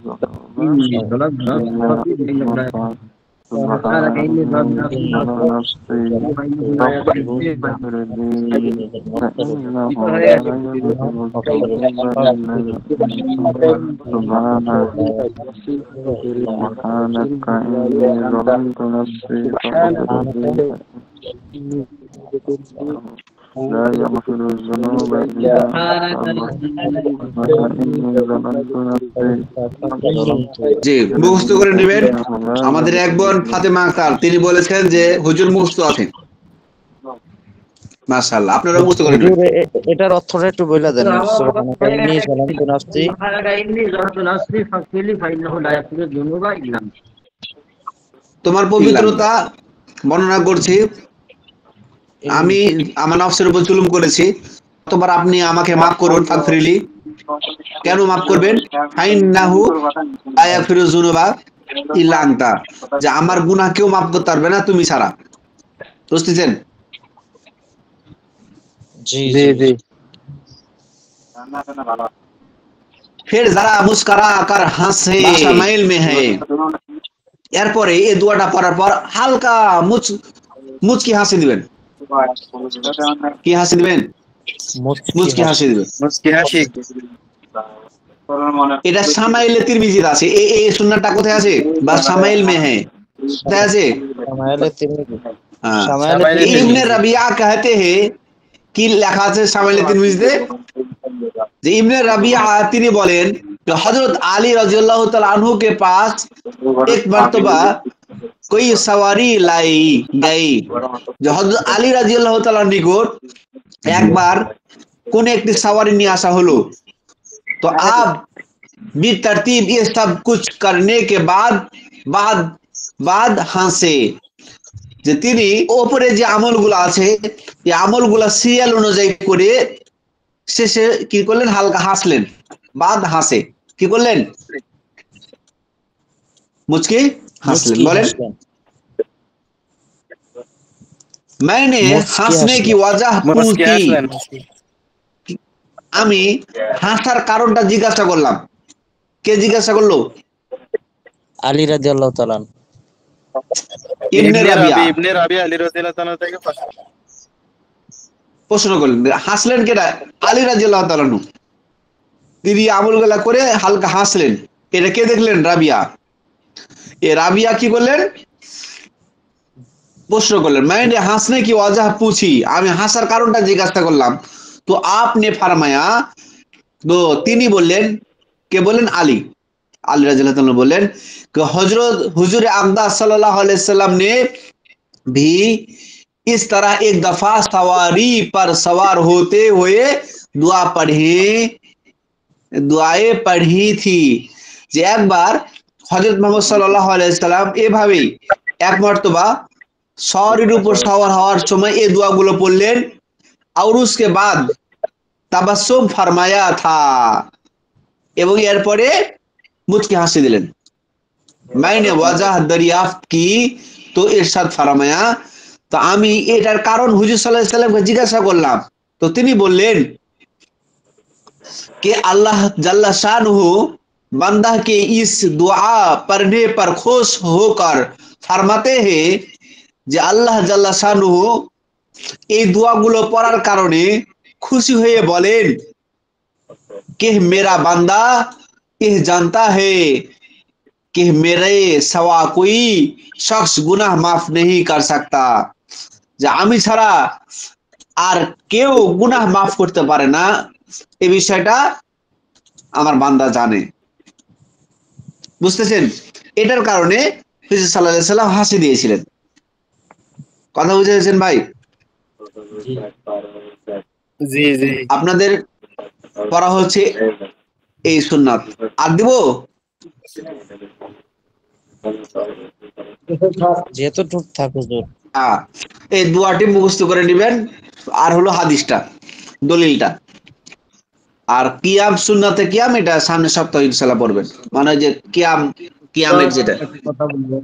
سبحانك إني إلا ظلمت نفسي أنت فاغفر لي فإنه لا يغفر سبحانك الذنوب إلا أنت إني ظلمت نفسي فاغفر لي فإنه لا يغفر الذنوب سبحانك إلا إني أنت ظلمت نفسي فاغفر لي فإنه لا سبحانك يغفر إني سبحانك ظلمت إني نفسي ظلمت نفسي فاغفر لي فإنه لا يغفر الذنوب إني ظلمت نفسي إلا فاغفر لي إنه لا أنت سبحانك سبحانك إني ظلمت إني نفسي ظلمت نفسي فإنه لا فاغفر يغفر الذنوب لي فإنه لا إلا يغفر الذنوب إلا أنت سبحانك سبحانك إني ظلمت نفسي فاغفر لي لا يغفر الذنوب إلا أنت سبحانك إني ظلمت نفسي জি, মুখস্থ করে নেবেন। আমাদের এক বোন ফাতেমা আক্তার তিনি বলেছেন যে হুজুর মুখস্থ আছে। মাশাআল্লাহ, আপনারা মুখস্থ করে নেবেন। হুজুর এটার অর্থটা একটু বলে দেন সুবহানাকা ইন্নী যালামতু নাফসি سبحانك إني ظلمت نفسي فاغفر لي فإنه لا يغفر الذنوب إلا أنت তোমার পবিত্রতা বর্ণনা করছি। আমি আমার নফসের উপর জুলুম করেছি, অতঃপর আপনি আমাকে মাফ করুন। ফাগফিরলি, কেন মাফ করবেন? ফাইন্নাহু লা ইয়াগফিরুয যুনুবা ইল্লা আনতা, যে আমার গুনাহ কেউ মাফ করতে পারবে না তুমি ছাড়া। বুঝতেছেন? জি জি জি ফির যারা মুস্কুরা কর হাসে শামাইল মে হ্যায়, এরপরে এই দোয়াটা পড়ার পর হালকা মুচকি হাসি দিবেন। কি হাসি দিবেন? মুচকি হাসি দিবেন। এটা শামাইলে তিরমিজিতে আছে। এই সুন্নাহটা কোথায় আছে? বা শামাইল মে হ্যায়, কোথায় আছে? শামাইলে তিরমিজি হ্যাঁ, শামাইলে ইবনে রাবিয়া कहते हैं, কি লেখা আছে শামাইলে তিরমিজিতে, যে ইবনে রাবিয়া তিনি বলেন कि हजरत अली रज़ियल्लाहु ताला अन्हु के पास एक मर्तबा कोई सवारी लाई गई, जो हजरत अली रज़ियल्लाहु ताला निकट একবার কোন একটি सवारी নিয়ে আসা হলো। तो आप बेतरतीब ये सब कुछ करने के बाद হাসে, যে তিনি উপরে যে আমলগুলো আছে এই আমলগুলো সিরিয়াল অনুযায়ী করে শেষে কি করলেন? হালকা হাসলেন। বাদ হাসে, কি করলেন? মুচকি হাসলেন। বলেন, मैंने हंसने की वजह पूछी, আমি হাসার কারণটা জিজ্ঞাসা করলাম। কে জিজ্ঞাসা করলো? আলী রাদিয়াল্লাহু তাআলা ইবনে রাবিয়া আলী রাদিয়াল্লাহু তাআলা থেকে প্রশ্ন করলেন। হাসলেন কেডা? আলী রাদিয়াল্লাহু তাআলা নু। তিনি আমলগুলা করে হালকা হাসলেন। এটা কে দেখলেন? রাবিয়া। রাবিয়া কি করলেন? প্রশ্ন করলেন, मैंने हंसने की वजह पूछी, আমি হাসার কারণটা জিজ্ঞাসা করলাম। তো আপনি ফরমায়া, তো তিনি বললেন, কে বলেন? আলী রাদিয়াল্লাহু তাআলা বললেন कि हुजूर अक़दस सल्लल्लाहु अलैहि वसल्लम ने भी इस तरह एक दफा सवारी पर सवार होते हुए दुआएं पढ़ी थी, যে একবার হযরত মুহাম্মদ সাল্লাল্লাহু আলাইহি সাল্লাম এভাবেই এক মর্তবা সওয়ারির উপর সওয়ার হওয়ার সময় এই দোয়াগুলো পড়লেন। और उसके बाद তাবাসসুম ফরমায়া থা, এবং এরপরে মুচকি হাসি দিলেন। मैंने वजह दरियाफ्त की, তো ইরশাদ ফরমায়া, তো আমি এটার কারণ হুজুর সাল্লাল্লাহু আলাইহি সাল্লামকে জিজ্ঞাসা করলাম। তো তিনি বললেন कि अल्लाह जल्ला शानुहु बंदा के इस दुआ पढ़ने पर खुश होकर फरमाते हैं, যে আল্লাহ জাল্লা শানুহু এই দোয়াগুলো পড়ার কারণে খুশি হয়ে বলেন कि मेरा बंदा यह जानता है कि मेरे सवा कोई शख्स गुनाह माफ नहीं कर सकता, যে আমি ছাড়া আর কেউ গুনাহ মাফ করতে পারে না, এই বিষয়টা আমার বান্দা জানে। বুঝতেছেন? এটার কারণে হুজুর সাল্লাল্লাহু আলাইহি সাল্লাম হাসি দিয়েছিলেন। কথা বুঝেছেন ভাই? জি জি আপনাদের পড়া হচ্ছে এই সুন্নাত। আর দিব? যেহেতু টুক থাক হুজুর। হ্যাঁ, এই দুয়াটি মুখস্থ করে নেবেন, আর হলো হাদিসটা, দলিলটা। আর কিয়াম সুন্নাতে কিয়াম, এটা সামনের সপ্তাহে ইনশাআল্লাহ পড়বেন, মানে যে কিয়ামের যেটা। একটা কথা বলবো,